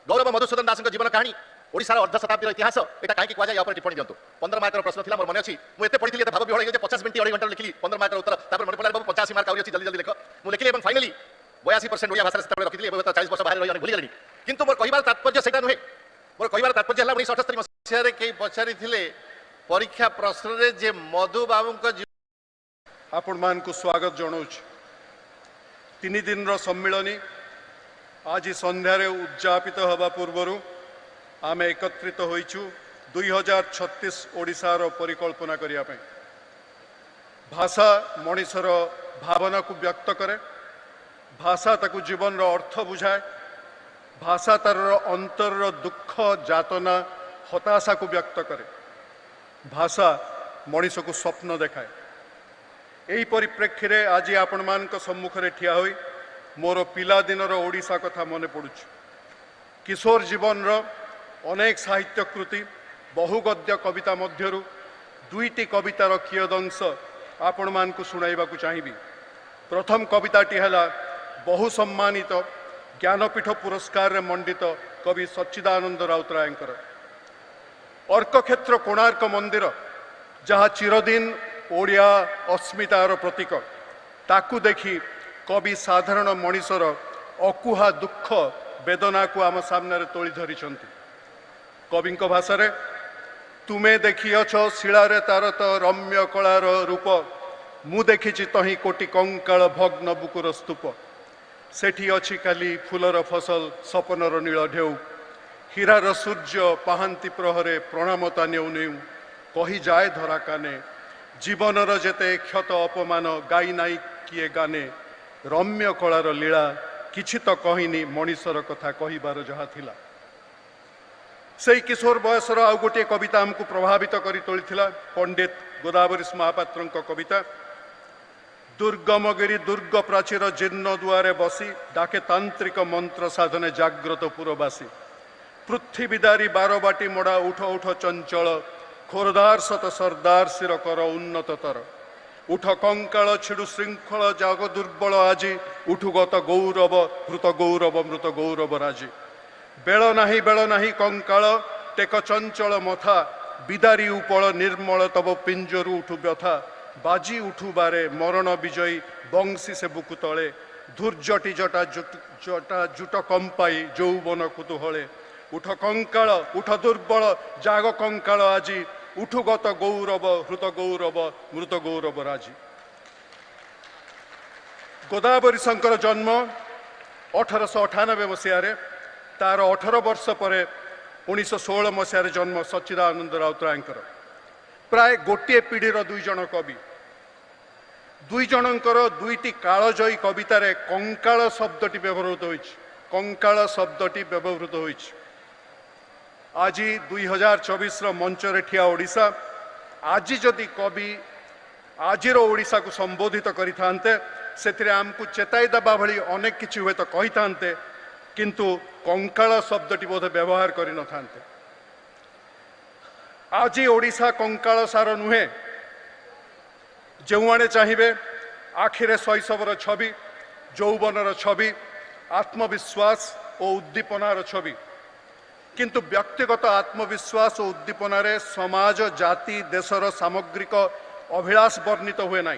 गौरव मधुसूदन दास जीवन कहानी ओडिशार अर्ध शताब्दी इतिहास एटा कहीं कहुए टिप्पणी दिंतु 15 मार्कर प्रश्न था मोर मन अच्छी मुझे पढ़ी भाव विहल 50 मिनट 2.5 घंटा लिखी 15 मार्कर उत्तर मन पड़ा 85 मार्क आउरी जल्दी जल्दी लिख मुझे लिखिली और फाइनाली 82% ओडिया भाषा से रखी 40 वर्ष बाहर रही भूली गली किंतु मोर कहबार तात्पर्य सेटा नुहे मोर कहबार तात्पर्य है 1978 मसीह कई पचारि परीक्षा प्रश्न जे मधु बाबू आपण मान को स्वागत जनाऊँ 3 दिन सम्मिलनी आज संध्यारे उद्यापित हवा पूर्वर आम एकत्रित होइछु 2036 ओडिशार परिकल्पना करिया पई। भाषा मनिषर भावना को व्यक्त करे, भाषा ताकू जीवन रो अर्थ बुझाए, भाषा तार अंतर दुख जातना हताशा को व्यक्त करे, भाषा मनिष को स्वप्न देखाए। यही परिप्रेक्षी रे आज आपण मान सम्मुख रे ठिया होई मोर पिला दिनर ओडिशा कथा मने पड़ुछ। किशोर जीवन रो अनेक साहित्य कृति बहु गद्य कविता मध्यरु 2टी कवितार कियदंश आपण मान को सुनाइबा को चाहिबी। प्रथम कविताटी हला बहु सम्मानित ज्ञानपीठ पुरस्कार रे मंडित कवि सच्चिदानंद राउतरायंकर अर्क क्षेत्र कोणार्क मंदिर जहाँ चिरदिन ओडिया अस्मितार प्रतीक ताकू देखी कवि साधारण मनिषर अकुहा दुख वेदना को आम सामने तोली धरिछंती। कवि भाषा रे तुमे देखिअछ शिलारे तार तो रम्य कलार रूप मु देखिछि तही कोटि कंकाल भग्न बुकुर स्तूप सेठी अछि खाली फूलर फसल सपनर नील ढेउ हीरार सूर्य पाहांती प्रहरे प्रणामता नेउ नेउ कही जाए धरा काने जीवनर जेते क्षत अपमान गाई नाई किए गाने रम्य कलार लीला किछि तो कहिनी मनिषर कथा कहिबार जहा थिला। से किशोर बयसर आउ गोटे कविता हमको प्रभावित करी तोलिथिला पंडित गोदावरीश महापात्र कविता दुर्गमगिरी दुर्ग प्राचीर जीर्ण दुआरे बसी डाके तांत्रिक मंत्र साधने जाग्रत पुरवासी पृथ्वीदारी बारबाटी मोड़ा उठ उठ चंचल खोरदार सत सरदार सिर कर उन्नततर उठ कंकाल छिड़ु श्रृंखल जाग दुर्बल आजी उठुगत गौरव मृत गौरव राजी बेल नाही कंकाल टेक चंचल मथा बिदारी उपल निर्मल तब पिंजरु उठु व्यथा बाजी उठु बारे मरण विजयी बंशी से बुकु तले धूर्जटी जटा जटा जुट कंपाई जौवन कुतूहले उठ कंकाल उठ दुर्बल जाग कंकाल आजी उठुगत गौरव मृत गौरव राजी। गोदावरी शंकर जन्म 1898 मसीह तार 18 वर्ष पर 1916 मसीह जन्म सच्चिदानंद राउतरायंकर प्राय गोटे पीढ़ीर 2 जन कवि 2 जनकर 2टी कालजयी कवितार कंकाल शब्दटी व्यवहृत होइछि कंकाल शब्दटी व्यवहृत होइछि। आज 2024 मंच रे ठिया ओडिशा आज जदि कवि आजिर ओडिशा को संबोधित करिथान्ते सेथिरे आमको चेताई दबा भली अनेक किछि हुए तो कहि थान्ते किंतु कंकाल शब्दटी बोध व्यवहार करि न थान्ते। आज ओडिशा कंकाल सार नुहे जोआने चाहिए आखिरे शैशवर छवि यौवनर छवि आत्मविश्वास और उद्दीपनार छवि किंतु व्यक्तिगत आत्मविश्वास और उद्दीपन समाज जाति देशर सामग्रिक अभिलाष वर्णित हुए ना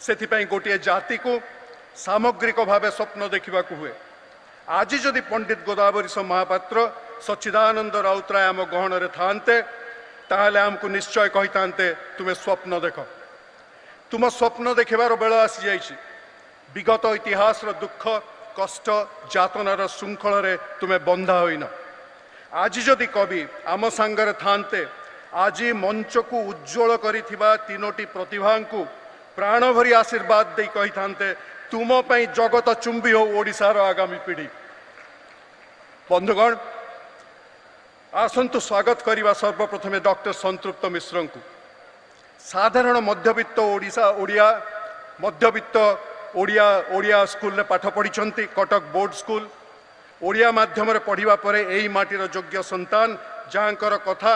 से गोटे जाति को सामग्रिक भाव स्वप्न देखा हुए। आज जदि पंडित गोदावरीश महापात्र सच्चिदानंद राउतराय आम गहन रे थांते ताहले आमको निश्चय कही थांते तुम्हें स्वप्न देख तुम स्वप्न देखार बेल आसी जाइछि विगत इतिहास दुख कष्ट जातनार श्रृंखल रे तुम्हें बंधा होइना। आज जदि कवि आम सांगरे थांते आज मंच को उज्ज्वल करिथिबा 3टी प्रतिभा को प्राण भरी आशीर्वाद दे कही थांते तुम पई जगत चुंबी हो ओडिशार आगामी पीढ़ी। बंधुगण आसंतु स्वागत करिबा सर्वप्रथमे डॉक्टर संतृप्त मिश्र को साधारण मध्यवित्त ओडिशा ओडिया मध्यवित्त ओडिया ओडिया स्कूल रे पाठ पढ़ी कटक बोर्ड स्कूल ओडिया माध्यम रे पढ़िबा परे एई माटीर योग्य संतान जहाँकर कथा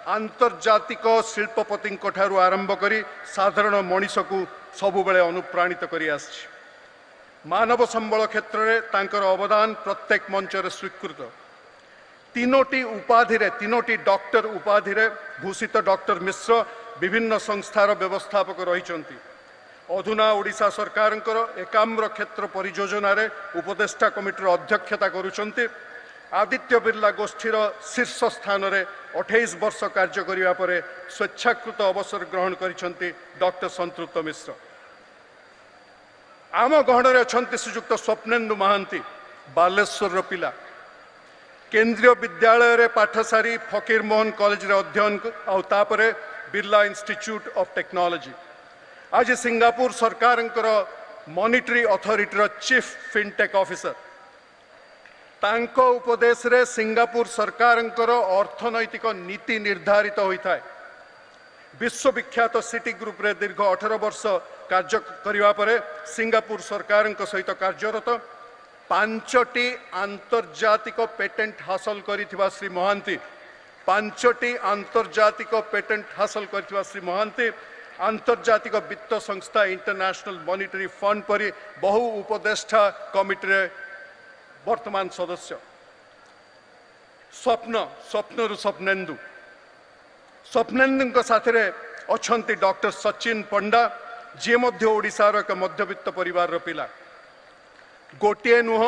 आंतर्जातिक शिल्पपति ठारू आरंभ करी साधारण मनीष को सबुबले अनुप्राणित करी आछि। मानव संबल क्षेत्र में तांकर अवदान प्रत्येक मंच रे स्वीकृत तीनोटी उपाधि तीनोटी डॉक्टर उपाधि भूषित डॉक्टर मिश्र विभिन्न संस्थार व्यवस्थापक रही। अधुना ओडिशा सरकार एकाम्र क्षेत्र परियोजना उपदेष्टा कमिटीर अध्यक्षता करुछन्ति। आदित्य बिर्ला गोष्ठीर शीर्ष स्थान में 28 वर्ष कार्य करिवा परे स्वेच्छाकृत अवसर ग्रहण करिछन्ति डॉक्टर संतृप्त मिश्र। आम गहन अच्छा श्रीजुक्त स्वप्नेन्दु महांती बालेश्वर पिला केंद्रीय विद्यालय रे पाठ सारी फकीर मोहन कॉलेज रे अध्ययन आउतापरे बिर्ला इंस्टीट्यूट ऑफ टेक्नोलॉजी। आज सिंगापुर सरकार monetary authority chief fintech officer तांको उपदेश रे सिंगापुर सरकार अर्थनैतिक नीति निर्धारित होता है। विश्वविख्यात सिटी ग्रुप रे दीर्घ 18 वर्ष कार्य करिवा परे सिंगापुर सरकार सहित कार्यरत 5टी आंतर्जातिक पेटेंट हासिल करिथिबा श्री महांती 5टी आंतर्जातिक पेटेंट हासिल करिथिबा श्री महांती आंतर्जातिक वित्त संस्था इंटरनेशनल मॉनिटरी फंड परि बहु उपदेष्टा कमिटी रे वर्तमान सदस्य। स्वप्नरु स्वप्नेन्दु स्वप्नेन्दु साथ अच्छी डॉक्टर सचिन पंडा जी मध्य ओडिशार एक मध्यवित्त परिवार पिला। गोटे नुह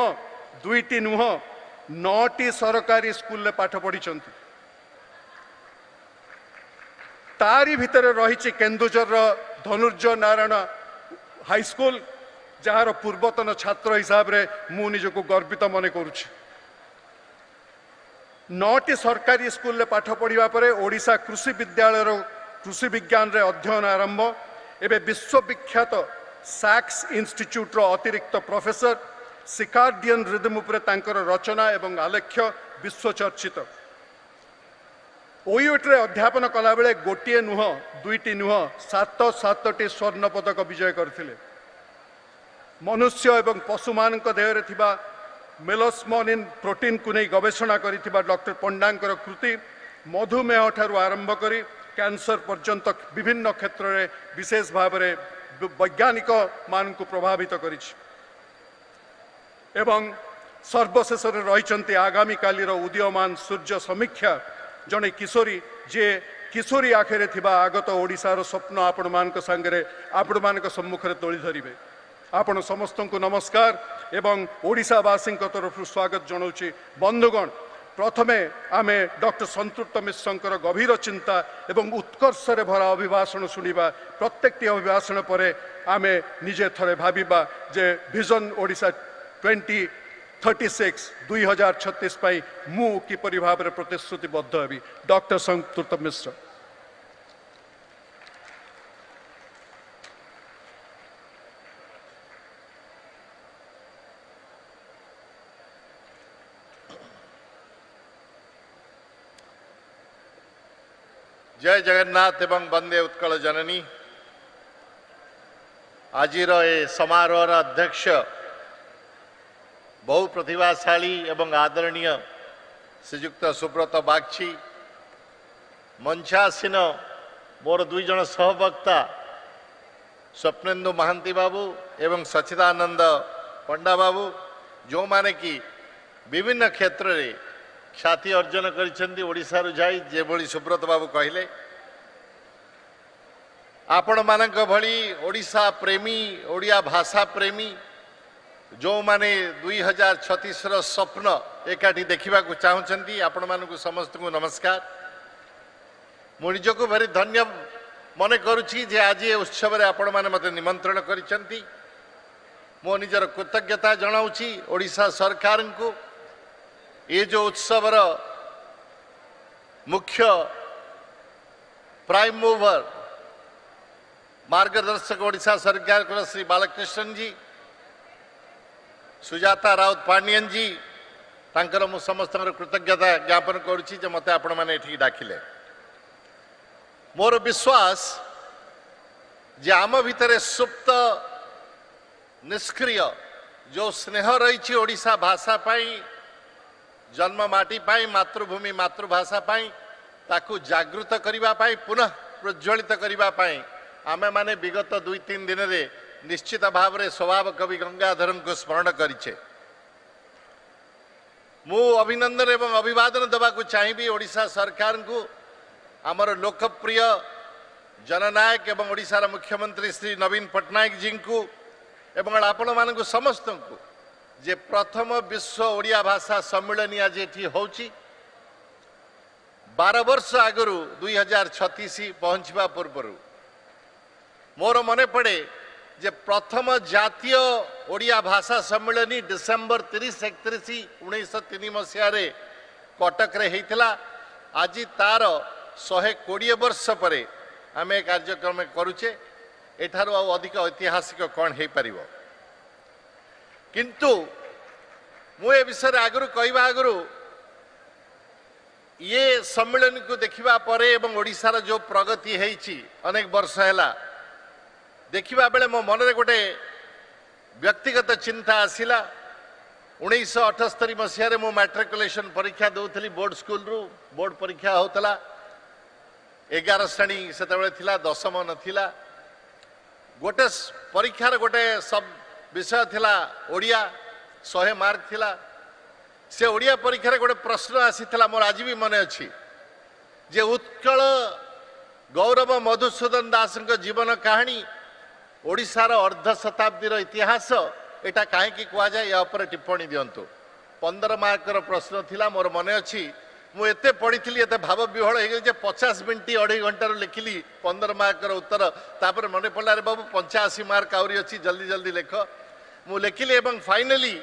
दुईटी नुह 9टी सरकारी स्कूल पाठ पढ़ी। तारी भितर रही केन्दुझर धनुर्जय नारायण हाईस्कूल जार पूर्वतन छात्र हिसाब रे मु निजको गर्वित मन करुछि। 9टी सरकारी स्कूल पाठ पढ़िबा परे ओडिशा कृषि विद्यालय कृषि विज्ञान रे अध्ययन आरंभ। एबे विश्वविख्यात सैक्स इंस्टीट्यूट रो अतिरिक्त प्रोफेसर सिकार्डियन रिदम उपरे तांकर रचना एवं आलेख्य विश्व चर्चित। ओयूएट रे अध्यापन कला बेले गोटे नुह दुईटी नुह 7टी स्वर्ण पदक विजय करथिले। मनुष्य एवं पशु मान देह थिबा मेलास्मोनिन प्रोटीन को नहीं गवेषणा करिथिबा डॉक्टर पंडांकर कृति मधुमेह ठारू आरंभ करी कैंसर पर्यंत विभिन्न क्षेत्र में विशेष भाव में वैज्ञानिक मान को प्रभावित करिछि। एवं सर्वशेष रही आगामी कालीर उदीयमान सूर्य समीक्षा जड़े किशोरी जे किशोरी आखिरे थिबा आगत ओडिशार स्वप्न आपण मानक संगे आपण मानक सम्मुखरे तोली धरिबे। आपण समस्त को नमस्कार एवं ओडिशावासी तरफ स्वागत जनाऊँगी। बंधुगण प्रथमे आमे डॉक्टर संतृप्त मिश्र गभीर चिंता एवं उत्कर्ष भरा अभिभाषण शुणा। प्रत्येकटी अभिभाषण पर आमे निजे थरे भाविबा जे विजन ओडिशा 2036 पाई मु किपरि भाव में प्रतिश्रुतिबद्ध हेबी। डॉक्टर संतृप्त मिश्र। जय जगन्नाथ एवं वंदे उत्कल जननी। आजिर ए समारोह अध्यक्ष बहु प्रतिभाशाली एवं आदरणीय श्रीजुक्त सुब्रत बागची, मंचासीन मोर दुई जन सहवक्ता स्वप्नेन्दु महांती बाबू एवं सच्चिदानंद पंडा बाबू, जो माने कि विभिन्न क्षेत्र में ख्याति अर्जन करिसेंती ओडिशारु जाई जे भली सुब्रत बाबू कहले। आपण मानक भली ओडिशा प्रेमी ओडिया भाषा प्रेमी जो माने 2036 रो स्वप्न एकाठी देखा चाहूँगी आपण मानक समस्त को नमस्कार। मु निजको भारी धन्य मन करुछि जे आज ये उत्सव रे आपण माने मते निमंत्रण करिसेंती। मो निजर कृतज्ञता जनाऊँगी ओडिशा सरकार को। ये जो उत्सव मुख्य प्राइम मूवर मार्गदर्शक ओडिशा सरकार को श्री बालकृष्णन जी, सुजाता राउत पांडियन जी, तांकर मु समस्त कृतज्ञता ज्ञापन करुछि जे मते आपण माने एठी डाकिले। मोर विश्वास जे आम भितरे सुप्त निष्क्रिय जो स्नेह रही ओडिशा भाषा पाई, जन्म माटी पाई, मातृभूमि मातृभाषा पाई ताकू जागृत करिबा पाई, पुनः प्रज्वलित करिबा पाई आमे माने विगत 2-3 दिन रे निश्चित भाव में स्वभाव कवि गंगाधरन को स्मरण करिछे। मु अभिनंदन एवं अभिवादन देवाक चाहिए ओडिशा सरकार को आमर लोकप्रिय जननायक एवं ओडिशार मुख्यमंत्री श्री नवीन पट्टनायक जी को एवं आपण मान समस्त को जे प्रथम विश्व ओडिया भाषा सम्मेलन आज ये होची 12 वर्ष आगु 2036 पहुंचवा पूर्व मोर मने पड़े जे प्रथम जातीय ओडिया भाषा सम्मेलन डिसेम्बर 30-31 1903 मसीह कटक रे हेइथिला। आज तार 120 वर्ष पर आम कार्यक्रम करुचे एठार अधिक ऐतिहासिक कौन हो पार किंतु मु ए विषय आगु कहवा आगु ये सम्मेलन को देखा पर एवं ओडिशार जो प्रगति है अनेक वर्ष है देखा बेले मो मन में गोटे व्यक्तिगत चिंता आसला 1978 मसीह मु मैट्रिकुलेशन परीक्षा दूसरी बोर्ड स्कूल रु बोर्ड परीक्षा होता 11 श्रेणी से 10म नथिला गोटे परीक्षार गोटे सब विषय थिला ओडिया 100 मार्क थिला से ओडिया परीक्षार गोटे प्रश्न आसीथिला मोर आज भी मन अच्छी जे उत्कल गौरव मधुसूदन दास जीवन कहानी ओडिशार अर्ध शताब्दीर इतिहास एटा कहीं कह जाए या टिप्पणी दिंतु 15 मार्कर प्रश्न थिला मोर मन अच्छी मु एते पढ़ी एते भाव विहल हो गई 50 मिनट 2.5 घंटार लिखिली 15 मार्कर उत्तर तापर मन पड़ा रे बाबू 85 मार्क आहरी अच्छी जल्दी जल्दी लेख मु लिखिली एवं फाइनली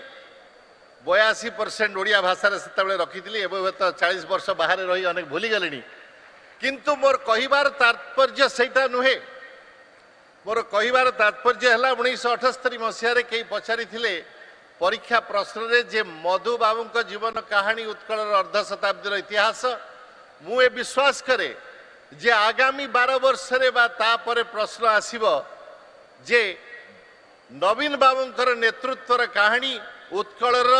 82% ओडिया भाषा से रखी तो 40 वर्ष बाहर रही अनेक भूली गले किंतु मोर कहबार तात्पर्य सेटा नुहे मोर कहबार तात्पर्य है 1978 मसीह कई पचारि परीक्षा प्रश्न रे जे मधु बाबू जीवन कहानी उत्कल अर्ध शताब्दीर इतिहास मु ए विश्वास करे जे आगामी 12 वर्ष रे बा तापर प्रश्न आसीबो जे नवीन बाबूंकर नेतृत्वर कहानी उत्कलर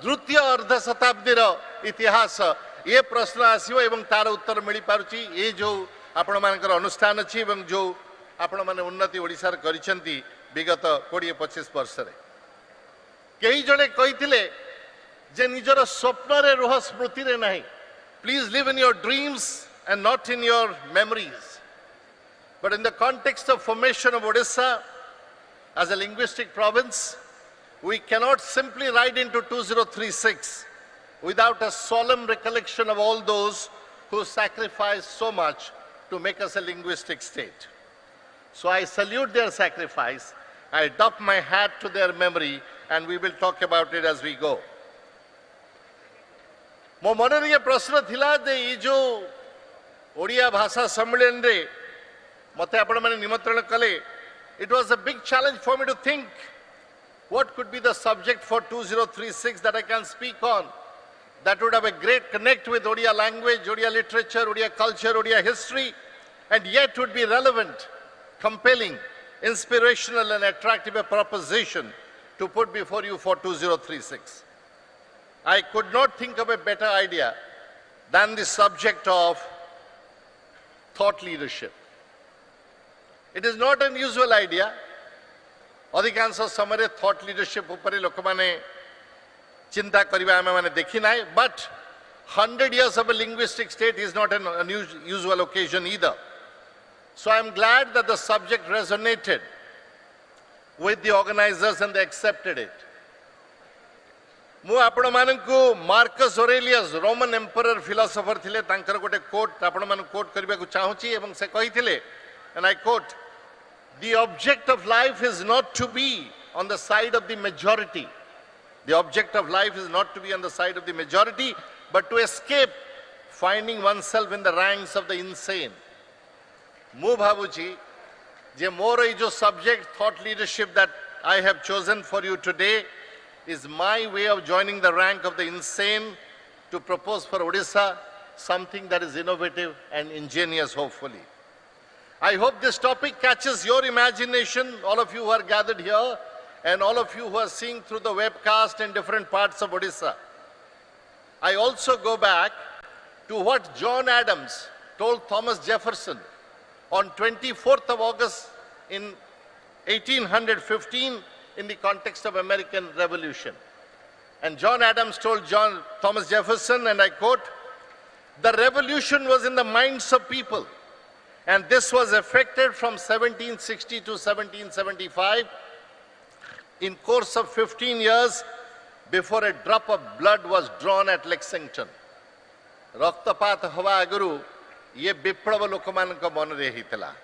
द्वितीय अर्ध शताब्दीर इतिहास ये प्रश्न आसीबो एवं तार उत्तर मिल पारुची ये जो आपण मानकर अनुष्ठान अछि एवं जो आपण माने उन्नति ओडिशार करिसेंती विगत 20-25 वर्ष रे कई जने कही जे निजर स्वप्न रे रुह स्मृति रे नहीं please live in your dreams and not in your memories but in the context of formation of Odisha as a linguistic province we cannot simply ride into 2036 without a solemn recollection of all those who sacrificed so much to make us a linguistic state. So I salute their sacrifice, I doff my hat to their memory, and we will talk about it as we go. मो मन ये प्रश्न थिला जे ये जो ओडिया भाषा सम्मेलन रे मते आपण माने निमंत्रण कले it was a big challenge for me to think what could be the subject for 2036 that I can speak on that would have a great connect with Odia language, Odia literature, Odia culture, Odia history, and yet would be relevant, compelling, inspirational and attractive a proposition to put before you for 2036. I could not think of a better idea than the subject of thought leadership. It is not an usual idea. अधिकांश समय thought leadership उपरे लोक माने चिंता करिबा आमे माने देखि नाय but 100 years of a linguistic state is not an unusual occasion either. So I am glad that the subject resonated with the organizers and they accepted it. मु आपण मानकु Marcus Aurelius Roman emperor philosopher थिले तांकर गोटे coat आपण मान coat करबा को चाहूची एवं से कहिथिले and I quote The object of life is not to be on the side of the majority. The object of life is not to be on the side of the majority, but to escape finding oneself in the ranks of the insane. Mu bhabuji, je more jo subject thought leadership that I have chosen for you today is my way of joining the rank of the insane to propose for Odisha something that is innovative and ingenious, hopefully. I hope this topic catches your imagination, all of you who are gathered here, and all of you who are seeing through the webcast in different parts of Odisha. I also go back to what John Adams told Thomas Jefferson on 24th of August in 1815 in the context of American Revolution. And John Adams told Thomas Jefferson, and I quote, "The revolution was in the minds of people, and this was effected from 1760 to 1775 in course of 15 years before a drop of blood was drawn at Lexington." रक्तपात हवा आगुरु ये विप्लव लोकमानक मन रे हितला.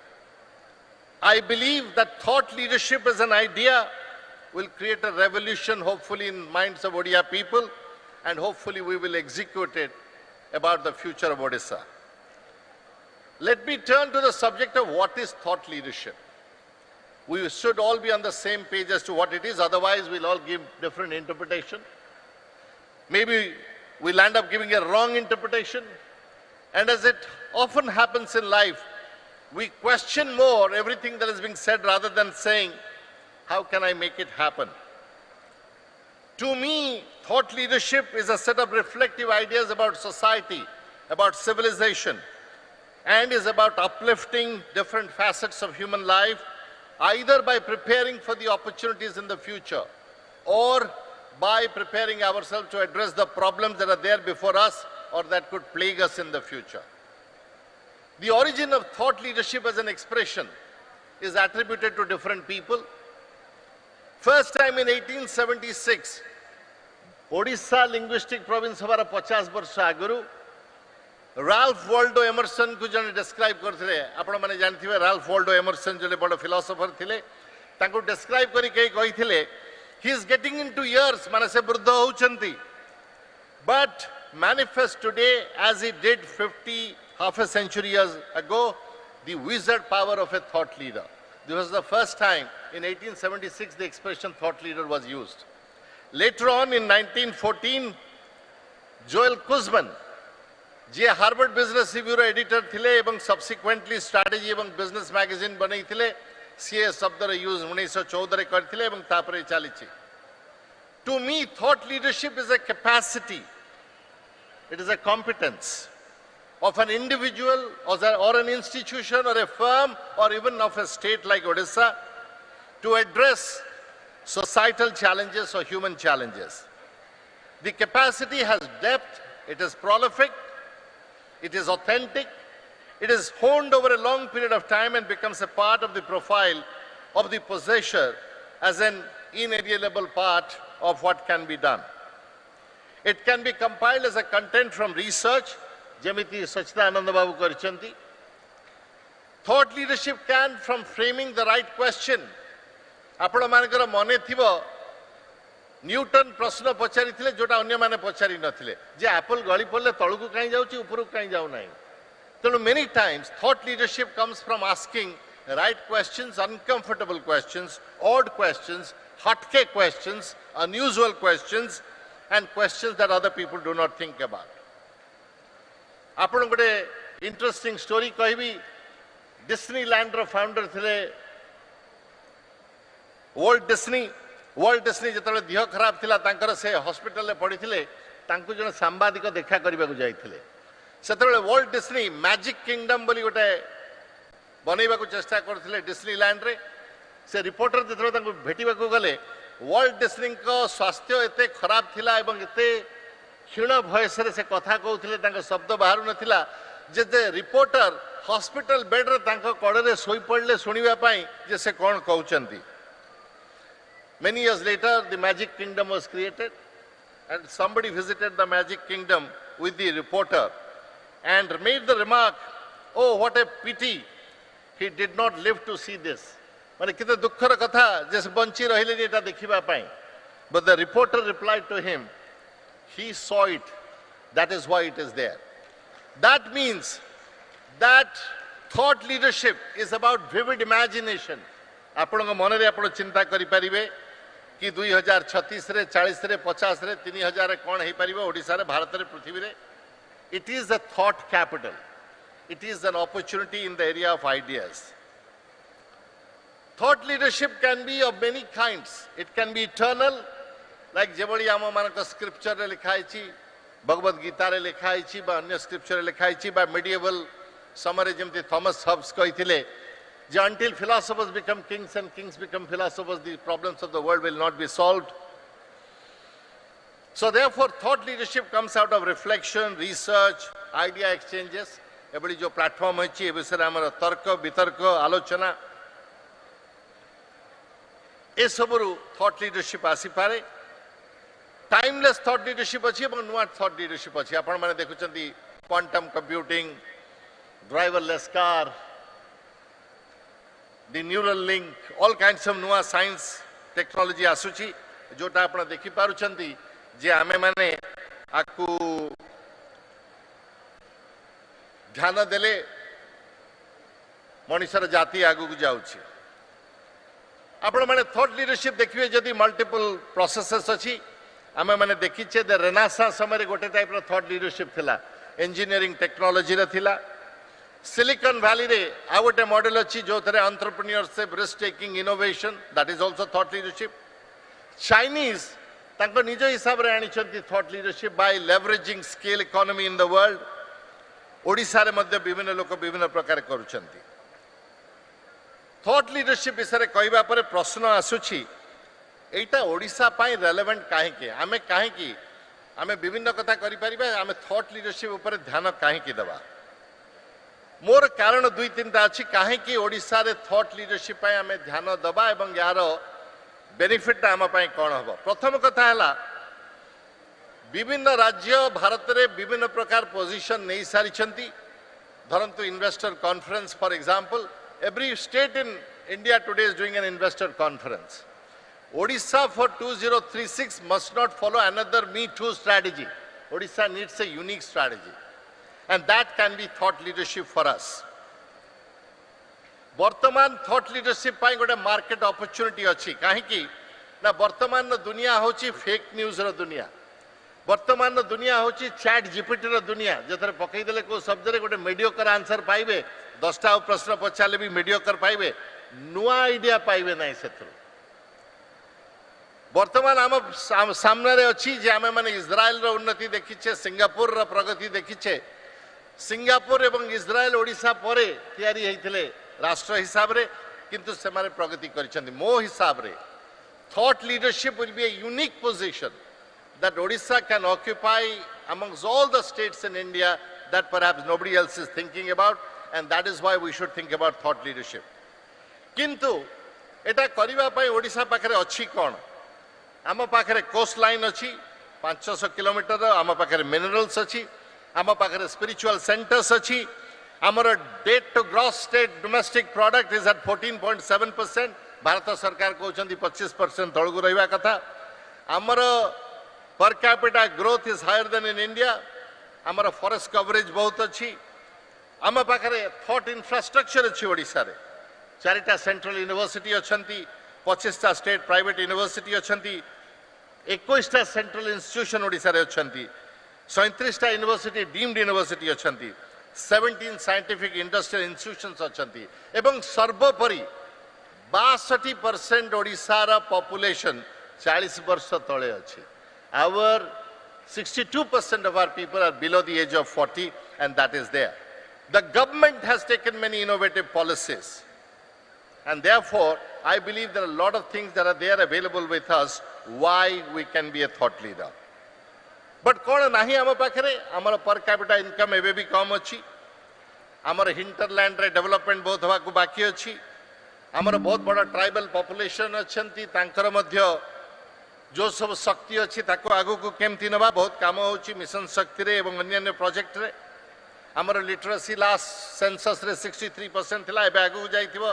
I believe that thought leadership as an idea will create a revolution, hopefully in minds of Odia people, and hopefully we will execute it about the future of Odisha. Let me turn to the subject of what is thought leadership. We should all be on the same page as to what it is, otherwise we'll all give different interpretation. Maybe we'll end up giving a wrong interpretation. And as it often happens in life, we question more everything that is being said rather than saying, how can I make it happen? To me, thought leadership is a set of reflective ideas about society, about civilization, and is about uplifting different facets of human life, either by preparing for the opportunities in the future or by preparing ourselves to address the problems that are there before us or that could plague us in the future. The origin of thought leadership as an expression is attributed to different people. First time in 1876, Odisha Linguistic Province हमारा 50 वर्ष आगुरु Ralph Waldo Emerson को जने describe करथिले. आपण माने जानथिबे Ralph Waldo Emerson जले बड़ philosopher थिले. तांको डिस्क्राइब करी के कहिथिले, he is getting into years, माने से वृद्ध होउचंती, but manifest today as he did half a century years ago, the wizard power of a thought leader. This was the first time in 1876 the expression thought leader was used. Later on in 1914, Joel Kuzman, जे Harvard Business रिव्यूर editor थिले एवं subsequently strategy एवं business magazine बनै थिले, सी शब्द use 1914 करथिले एवं तापरे चलीछि. To me thought leadership is a capacity, it is a competence of an individual or an institution or a firm or even of a state like Odisha to address societal challenges or human challenges. The capacity has depth, it is prolific, it is authentic, it is honed over a long period of time and becomes a part of the profile of the possessor as an inalienable part of what can be done. It can be compiled as a content from research, Jemiti Sachidananda Babu Karichanti. Thought leadership can from framing the right question. आपण मानकर मने थिबो Newton प्रश्न पचारि थिले जोटा अन्य माने पचारि नथिले जे Apple गळी पड़ले तळकु काई जाउची उपरु काई जाउ नाही. तेणु many times thought leadership comes from asking right questions, uncomfortable questions, odd questions, hotcake questions, unusual questions, and questions that other people do not think about. आपण गोटे इंटरेस्टिंग स्टोरी कहबी. डिस्नीलैंड रो फाउंडर थिले वर्ल्ड डिस्नी जेतले देह खराब थिला तांकर से hospital ले पड़िथिले, तांकु जने सांबादिक देखा करबा को जाइथिले. सेतले वर्ल्ड डिस्नी मैजिक किंगडम बोली गोटे बनैबा को चेष्टा करथिले डिस्नीलैंड रे. से रिपोर्टर जेतले तांकु भेटिबा को गले, वर्ल्ड डिस्नी को स्वास्थ्य एते खराब थिला एवं एते क्षीण भयस से कथा कहते शब्द बाहर नाला जे रिपोर्टर हॉस्पिटल बेड रे कड़े शोई पड़े शुणापी जे से कौन कहते. Many years later the magic kingdom was created and somebody visited the magic kingdom with the reporter and made the remark, oh what a pity he did not live to see this. माने किते दुखर कथा जे bunchy रहिले एटा देखिबा पई. But the reporter replied to him, he saw it, that is why it is there. That means that thought leadership is about vivid imagination. आपण मन रे आपण चिंता करि परिबे कि 2036 रे 40 रे 50 रे 3000 रे कोन हे परिबे ओडिसा रे भारत रे पृथ्वी रे. It is a thought capital. It is an opportunity in the area of ideas. Thought leadership can be of many kinds. It can be eternal, like जेबळी आम मानक स्क्रिप्चर रे लिखाइछि, भगवत गीता रे लिखाइछि बा अन्य स्क्रिप्चर रे लिखाइछि बा मेडिएवल समरे जेमति Thomas hubs कहिथिले J until philosophers become kings and kings become philosophers, the problems of the world will not be solved. So therefore, thought leadership comes out of reflection, research, idea exchanges. एबड़ी जो platform है विषय आम तर्क वितर्क आलोचना ए सबरू थॉट लीडरशिप आसीपे टाइमलेस थॉट लीडरशिप अच्छी नुआ थॉट लीडरशिप अच्छी आपण मैंने देखुं quantum computing driverless car the neural link all kinds of नुआ साइंस टेक्नोलॉजी आसुची जोटा आपण देखि पारुछंती जे आमे माने आकु ध्यान देले मनुष्यर जाति आगु को जाउछि आपण माने थॉट लीडरशिप देखिए जदि मल्टीपल प्रोसेसेस अछि आमे माने देखिछे द रेनेसां समय गोटे टाइप रो थॉट लीडरशिप थिला इंजीनियरिंग टेक्नोलॉजी रे थिला सिलिकॉन वैली रे आ गोटे मॉडल अछि जो थरे entrepreneurship risk taking innovation that is also thought leadership Chinese तांको निज हिसाब रे आनिछंती thought leadership by leveraging scale economy in the world Odisha रे मध्य विभिन्न लोक विभिन्न प्रकार करूछंती थॉट लीडरशिप विषय कहवा पर प्रश्न आसुछि एटा ओडिसा पाई रेलेवेंट काहेकि आमे काहेकि आमे विभिन्न कथा करि परिबा आमे थॉट लीडरशिप ऊपर ध्यान काहेकि देबा मोर कारण दुई तीनटा अछि काहेकि ओडिसा रे थॉट लीडरशिप पाई आमे ध्यान देबा एवं यार बेनिफिट आम पाई कोन हबो प्रथम कथा हला विभिन्न राज्य भारत रे विभिन्न प्रकार पोजीशन नहीं सारी धरंतु investor conference for example every state in India today is doing an investor conference. Odisha for 2036 must not follow another Me Too strategy. Odisha needs a unique strategy. And that can be thought leadership for us. वर्तमान thought leadership पाई गोटे market opportunity अच्छी कहीं ना वर्तमान दुनिया होची fake news रो दुनिया वर्तमान दुनिया होची चैट जीपीटी रो दुनिया जथरे पकई देले को शब्द रे गोटे मीडियोकर आंसर पाइबे 10टा प्रश्न पचारे भी मीडियोकर पाइबे नुआ आइडिया पाइबे नहीं सेथु वर्तमान आम सामने रे अछि जे आमे माने इजराइल रो उन्नति देखिछे सिंगापुर रो प्रगति देखिछे सिंगापुर एवं इजराइल ओडिसा परे तयारी हेतिले राष्ट्र हिसाब रे किंतु से मारे प्रगति करिसथि मो हिसाब रे thought leadership will be a unique position that Odisha can occupy amongst all the states in India that perhaps nobody else is thinking about, and that is why we should think about thought leadership. किंतु एटा करिबा पई ओडिसा पाखरे अछि कोन आम पाखरे coast line अछि 500 kilometre आम पाखरे मिनरल्स अछि आम पाखरे स्पिरिचुअल सेंटर्स अछि आमर debt to gross state domestic product is at 14.7%. Bharat सरकार कहउछंती 25% तळगु रहिबा कथा आमर per capita growth is higher than in India आमर फॉरेस्ट कवरेज बहुत अच्छी आम पाखरे थॉट इंफ्रास्ट्रक्चर अच्छी ओडिसा रे 4टा सेंट्रल यूनिवर्सिटी अच्छंती 25टा स्टेट प्राइवेट यूनिवर्सिटी अच्छंती 21टा सेंट्रल इंस्टीट्यूशन ओडिसा रे अच्छंती 37टा यूनिवर्सिटी डीम्ड यूनिवर्सिटी अच्छंती 17 साइंटिफिक इंडस्ट्रियल इंस्टीट्यूशंस अच्छंती एवं सर्वोपरि 62% ओडिसा रा पॉपुलेशन 40 वर्ष तळे अछि our 62% of our people are below the age of 40 and that is there. The government has taken many innovative policies and therefore I believe there are a lot of things that are there available with us why we can be a thought leader. But kona nahi ama pakhare amara per capita income ebe bhi kam achi amara hinterland re development bahut hwa ku baki achi amara bahut bada tribal population achanti tankara madhya जो सब शक्ति अच्छी ताको आगु को केमती नबा बहुत काम होची मिशन शक्ति रे एवं अन्य प्रोजेक्ट रे हमर लिटरेसी लास्ट सेंसस रे 63% थिला एबे आगु जाइथिबो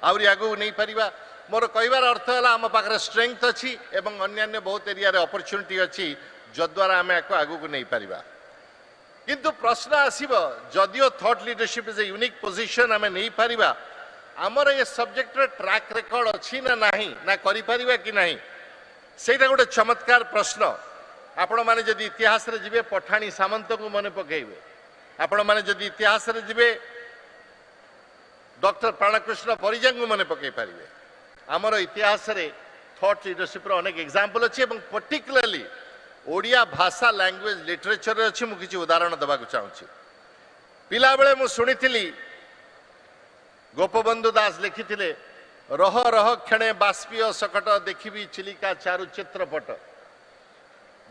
आउरी आगु नहीं परिबा मोर कहबार अर्थ हला हम पाखरे स्ट्रेंथ अच्छी एवं अन्य बहुत एरिया रे अपॉर्चुनिटी अच्छी जद्वारा आमे आगु को नहीं परिबा किंतु प्रश्न आसीबो जदियो thought leadership is a unique position आमे नहीं परिबा हमर ये सब्जेक्ट रे ट्रैक रिकॉर्ड अच्छी ना नहीं ना करि परिबा कि नहीं सेटा गोटे चमत्कार प्रश्न आपण माने जदि इतिहास रे जिबे पठाणी सामंत को मने पकेइबे आपण माने जदि इतिहास रे जिबे डॉक्टर प्राणकृष्ण परिजन को मने पकेइ पारिबे हमर इतिहास रे थॉट लीडरशिप रो अनेक एग्जांपल अछि एवं पर्टिकुलरली ओडिया भाषा लैंग्वेज लिटरेचर रे अछि मु किछि उदाहरण देबा को चाहूछि पिला बेले मु सुनिथिली गोपबंधु दास लिखिथिले रह रह क्षणे बाष्पीय सकट देखिबी चिलिका चारु चित्रपट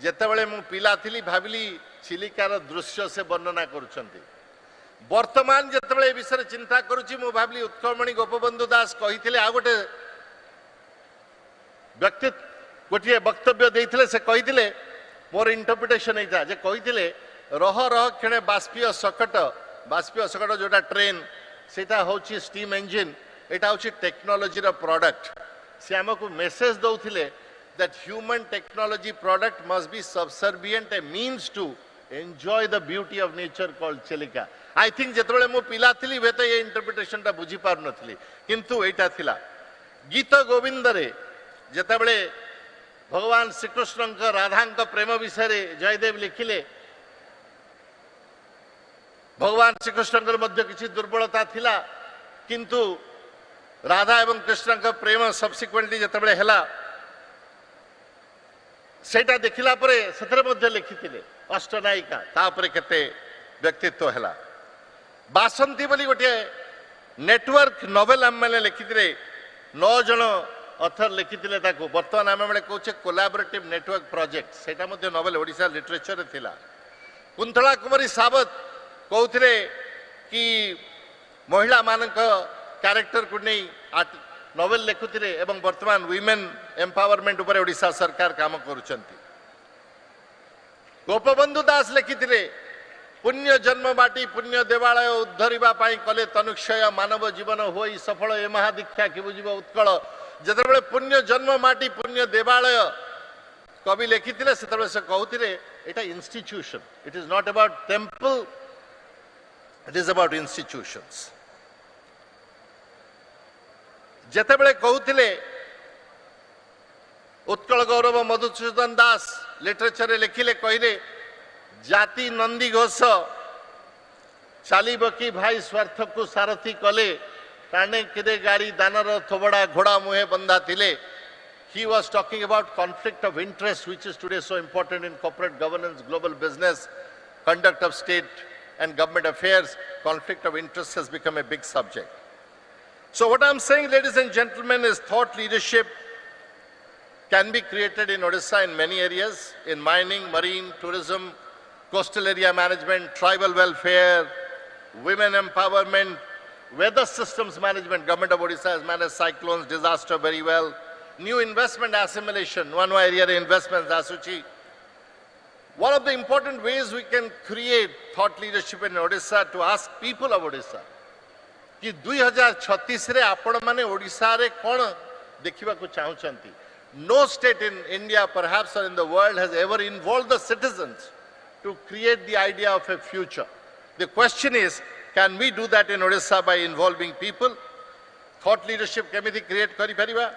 ଯେତେବେଳେ ମୁଁ ପିଲା ଥିଲି ଭାବିଲି ଚିଲିକାର ଦୃଶ୍ୟ ସେ ବର୍ଣ୍ଣନା କରୁଛନ୍ତି। ବର୍ତ୍ତମାନ ଯେତେବେଳେ ଏ ବିଷୟରେ ଚିନ୍ତା କରୁଛି ମୁଁ ଭାବିଲି ଉତ୍କଳମଣି ଗୋପବନ୍ଧୁ ଦାସ କହିଥିଲେ ଆଉ ଗୋଟିଏ ବକ୍ତବ୍ୟ ଦେଇଥିଲେ। ସେ କହିଥିଲେ ମୋର ଇଣ୍ଟରପ୍ରିଟେସନ ଏଇଟା ଯେ କହିଥିଲେ ରହ ରହ କ୍ଷଣେ ବାଷ୍ପୀୟ ସକଟ ଯୋଉଟା ଟ୍ରେନ୍ ସେଇଟା ହେଉଛି ଷ୍ଟିମ୍ ଇଞ୍ଜିନ୍, ଏଇଟା ହେଉଛି ଟେକ୍ନୋଲୋଜିର ପ୍ରଡକ୍ଟ। ସେ ଆମକୁ ମେସେଜ ଦଉଥିଲେ that human technology product must be subservient a means to enjoy the beauty of nature called Chilika. I think ଯେତେବେଳେ ମୁଁ ପିଲା ଥିଲି ହୁଏତ ଏ ଇଣ୍ଟରପ୍ରିଟେସନଟା ବୁଝି ପାରୁନଥିଲି, କିନ୍ତୁ ଏଇଟା ଥିଲା। ଗୀତ ଗୋବିନ୍ଦରେ ଯେତେବେଳେ ଭଗବାନ ଶ୍ରୀକୃଷ୍ଣଙ୍କ ରାଧାଙ୍କ ପ୍ରେମ ବିଷୟରେ ଜୟଦେବ ଲେଖିଲେ, ଭଗବାନ ଶ୍ରୀକୃଷ୍ଣଙ୍କର ମଧ୍ୟ କିଛି ଦୁର୍ବଳତା ଥିଲା, କିନ୍ତୁ ରାଧା ଏବଂ କୃଷ୍ଣଙ୍କ ପ୍ରେମ ସବସିକ୍ୱେଣ୍ଟଲି ଯେତେବେଳେ ହେଲା ସେଇଟା ଦେଖିଲା ପରେ ସେଥିରେ ମଧ୍ୟ ଲେଖିଥିଲେ ଅଷ୍ଟନାୟିକା, ତାପରେ କେତେ ବ୍ୟକ୍ତିତ୍ୱ ହେଲା। ବାସନ୍ତୀ ବୋଲି ଗୋଟିଏ ନେଟୱାର୍କ ନୋଭେଲ ଆମମାନେ ଲେଖିଥିଲେ, 9 ଜଣ ଅଥର ଲେଖିଥିଲେ ତାକୁ। ବର୍ତ୍ତମାନ ଆମେ କହୁଛେ କୋଲାବୋରେଟିଭ ନେଟୱାର୍କ ପ୍ରୋଜେକ୍ଟ, ସେଇଟା ମଧ୍ୟ ନୋଭେଲ ଓଡ଼ିଶା ଲିଟରେଚରରେ ଥିଲା। କୁନ୍ତଳା କୁମାରୀ ସାବତ କହୁଥିଲେ କି ମହିଳାମାନଙ୍କ କ୍ୟାରେକ୍ଟରକୁ ନେଇ ନୋଭେଲ ଲେଖୁଥିଲେ ଏବଂ ବର୍ତ୍ତମାନ ୱିମେନ୍ ଏମ୍ପାୱରମେଣ୍ଟ ଉପରେ ଓଡ଼ିଶା ସରକାର କାମ କରୁଛନ୍ତି। ଗୋପବନ୍ଧୁ ଦାସ ଲେଖିଥିଲେ ପୁଣ୍ୟ ଜନ୍ମ ବାଟି ପୁଣ୍ୟ ଦେବାଳୟ ଉଦ୍ଧରିବା ପାଇଁ କଲେ ତନୁକ୍ଷୟ ମାନବ ଜୀବନ ହୋଇ ସଫଳ ଏ ମହାଦୀକ୍ଷା କି ବୁଝିବ ଉତ୍କଳ। ଯେତେବେଳେ ପୁଣ୍ୟ ଜନ୍ମ ମାଟି ପୁଣ୍ୟ ଦେବାଳୟ କବି ଲେଖିଥିଲେ ସେତେବେଳେ ସେ କହୁଥିଲେ ଏଇଟା institution, eat is not about temple, eat is about institutions. ଯେତେବେଳେ କହୁଥିଲେ ଉତ୍କଳ ଗୌରବ ମଧୁସୂଦନ ଦାସ ଲିଟରେଚରରେ ଲେଖିଲେ, କହିଲେ ଜାତି ନନ୍ଦୀ ଘୋଷ ଚାଲିବ କି ଭାଇ ସ୍ୱାର୍ଥକୁ ସାରଥୀ କଲେ, କାନେ କିରେ ଗାଡ଼ି ଦାନର ଥୋବଡ଼ା ଘୋଡ଼ା ମୁହେ ବନ୍ଧା ଥିଲେ। He was talking about conflict of interest, which is today so important in corporate governance, global business, conduct of state and government affairs. Conflict of interest has become a big subject. So what I'm saying, ladies and gentlemen, is thought leadership can be created in Odisha in many areas, in mining, marine, tourism, coastal area management, tribal welfare, women empowerment, weather systems management. Government of Odisha has managed cyclones, disaster very well. New investment assimilation, one area investments asuchi. One of the important ways we can create thought leadership in Odisha to ask people of Odisha कि 2036 रे आपण माने ओडिसा रे कोन देखिबा को चाहुचंती। No state in India perhaps or in the world has ever involved the citizens to create the idea of a future. The question is, can we do that in Odisha by involving people? Thought leadership केमिति create करि परिबा,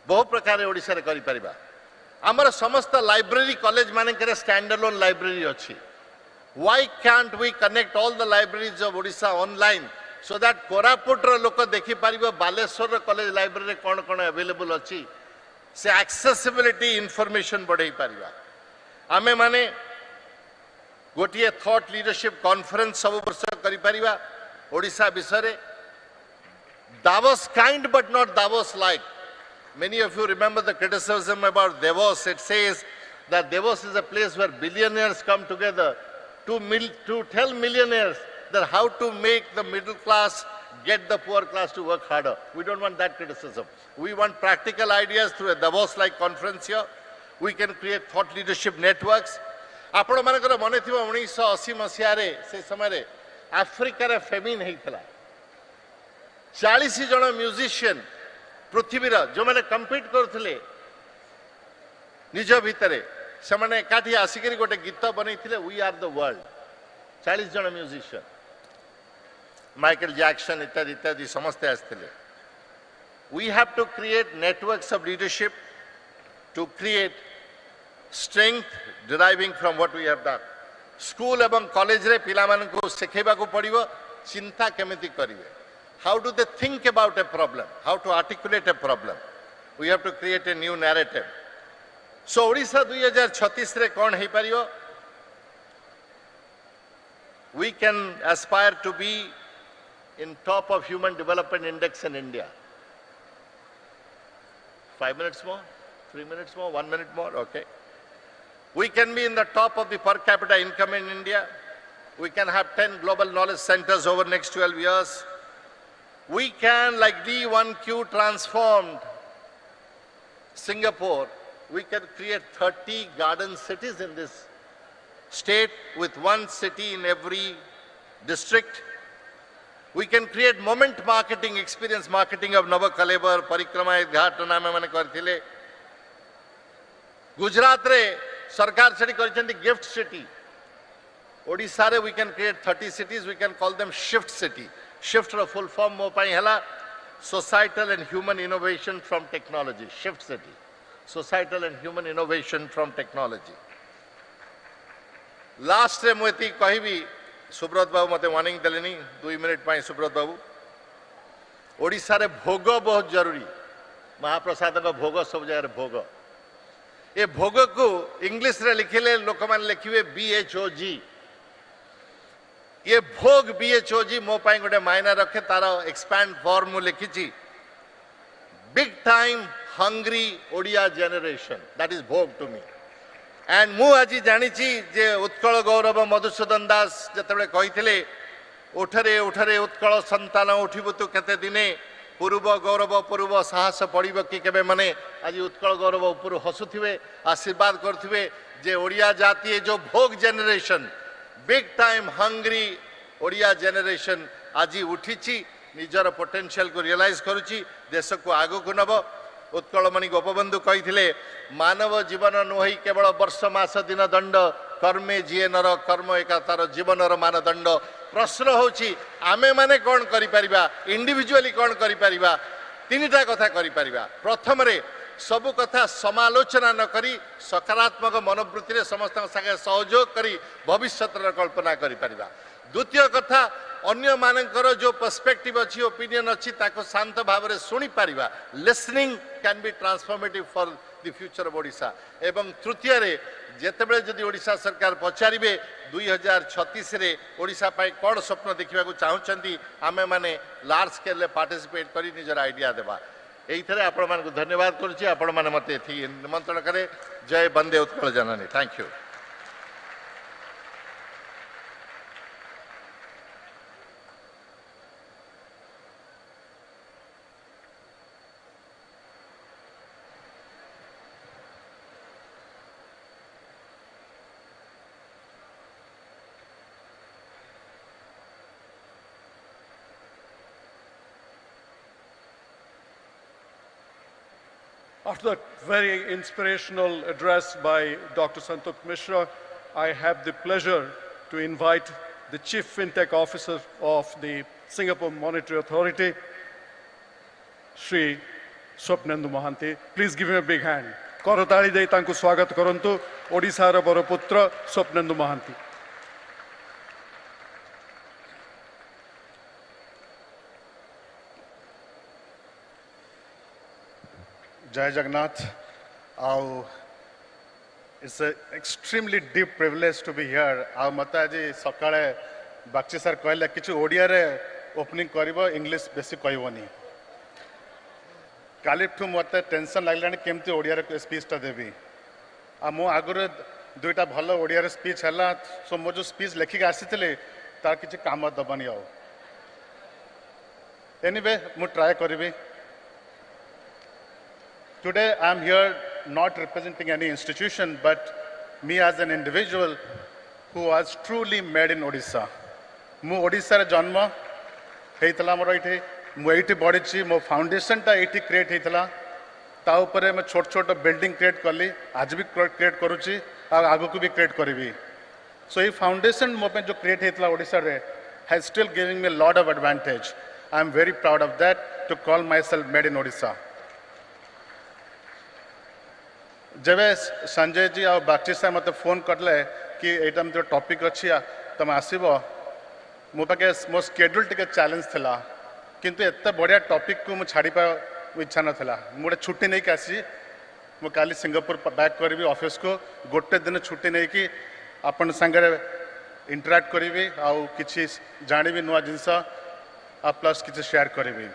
बहु प्रकार ओडिसा रे करि परिबा। हमर समस्त library college माने करे स्टैंड अलोन लाइब्रेरी अछि। Why can't we connect all the libraries of Odisha online so that Koraput ro loko dekhi paribo Baleswar ro college library kon available achi, se accessibility information badhei pariba। ame mane gotiye thought leadership conference sabu barsa kari pariba Odisha bisare, Davos kind but not Davos like. Many of you remember the criticism about Davos. It says that Davos is a place where billionaires come together to tell millionaires that how to make the middle class get the poor class to work harder. We don't want that criticism. We want practical ideas through a Davos-like conference here. We can create thought leadership networks. आपण मानकर मन थी 1980 मसीह से समय आफ्रिकार feminine होता 40 जन musician पृथ्वीर जो मैंने कम्पीट करते निज भितर से मैंने एकाठी आसिक गोटे गीत बनई वी आर द वर्ल्ड 40 जन म्यूजिशियन माइकल जैक्सन इत्यादि इत्यादि समस्ते आसते we have to create networks of leadership to create strength deriving from what we have done school एवं कॉलेज रे पिला मानकु सिखेबा को पड़िबो चिंता केमिति करिवे how do they think about a problem how to articulate a problem we have to create a new narrative so Odisha 2036 रे कोन हे परियो we can aspire to be in top of human development index in India 5 minutes more 3 minutes more, 1 minute more, okay. We can be in the top of the per capita income in India. We can have 10 global knowledge centers over next 12 years. We can, like D1Q transformed Singapore, we can create 30 garden cities in this state with one city in every district. We can create moment marketing, experience marketing of Nava Kalebar, Parikrama Ghat नाम मैंने करथिले. गुजरात रे सरकार सेठी करिसेंती gift city. Odisha रे we can create 30 cities, we can call them shift city. Shift row full form mo pai hela societal and human innovation from technology. Shift city. Societal and human innovation from technology. Last रे मोती कहिबी सुब्रत बाबू मते warning देलेनी 2 minute पाई सुब्रत बाबू ओडिसा रे भोग बहुत जरूरी महाप्रसाद का भोग सब जगह भोग ये भोग को इंग्लिश रे लिखिले लोक मान लिखिबे BHOG ये भोग BHOG मो पाई गोटे मायना रखे तार एक्सपैंड फॉर्म मु लिखिची big time hungry Odia generation that is Bhog to me and मु आज जानी जे उत्कल गौरव मधुसूदन दास जिते कही उठरे उठरे उत्कल संतान उठिबु तु केते दिने पूर्व गौरव पूर्व साहस पड़ब कि केबे माने आज उत्कल गौरव उपर हसुथिबे आशीर्वाद करथिबे जे ओडिया जाति जो भोग generation big time hungry Odia generation आज उठिची निजर पोटेंशियल को रियलाइज करुची देश को आगो को नब उत्कलमणि गोपबंधु कही मानव जीवन नुहई केवल वर्ष मास दिन दंड कर्मे जीए नर कर्म एका तार जीवनर मानदंड प्रश्न होची आमे माने कौन करि परिबा इंडिविजुअली कौन करि परिबा तीनटा कथा करि परिबा प्रथम रे सब कथा समालोचना न करी सकारात्मक मनोवृत्ति रे समस्त संगे सहयोग करी भविष्यतर कल्पना करि परिबा द्वितीय कथा अन्य मानकर जो पर्सपेक्टिव अच्छी ओपिनियन अच्छी ताको शांत भाव में शुणी Paribas listening can be transformative for the future of Odisha एवं तृतीय रे जेतेबेले जदि ओडिशा सरकार पचारिबे 2036 रे ओडिशा पाई कोन स्वप्न देखिबा को चाहुचंती आमे माने लार्ज स्केल रे पार्टिसिपेट करी निजर आइडिया देबा एइथरे आपण मान को धन्यवाद करूची आपण माने मते एथि निमंत्रण करे जय Vande Utkal Janani thank you After that very inspirational address by Dr. Santok Mishra, I have the pleasure to invite the Chief FinTech Officer of the Singapore Monetary Authority, Shri Swapnendu Mohanty. Please give him a big hand. Korotali dei tanku swagat karantu Odisha ra baraputra Swapnendu Mohanty. Jai Jagannath, it's an extremely deep privilege to be here. Our Mataji Sakale Bakshi sir कहले किछु ओडिया रे opening करिवो English बेसी कहबोनी कालिठु मते tension लागलानी केमती ओडिया रे speech ता देबी आ मो आगरे दुईटा भलो ओडिया रे स्पीच हला सो मो जो स्पीच लेखि के आसीथिले तार किछु काम दबनी आउ एनीवे मु try करिवि Today I am here not representing any institution, but me as an individual who was truly made in Odisha. Mu Odisha re janma heitala moro ite mu eiti badichi mo foundation ta eiti create heitala ta upare me chhot chhot building create karli aaj bhi create karuchi aur agu ko bhi create karibi. So ei foundation mo pe jo create heitala Odisha re has still giving me a lot of advantage. I am very proud of that to call myself made in Odisha. जब संजय जी और बागची साहब मत phone करले कि एटा में जो topic अच्छी तुम आसब मो पाखे मो स्केड्यूल टे चैलेंज थिला किंतु एत बढ़िया टॉपिक को मुझे छाड़ी इच्छा नाला मुझे छुट्टी नहीं कि आसी मु काली सिंगापुर बैक करी ऑफिस को गोटे दिन छुट्टी नहीं कि अपन संगे इंटराक्ट करी आउ कि जानी नुआ जिनस आ प्लस किसी शेयर करी.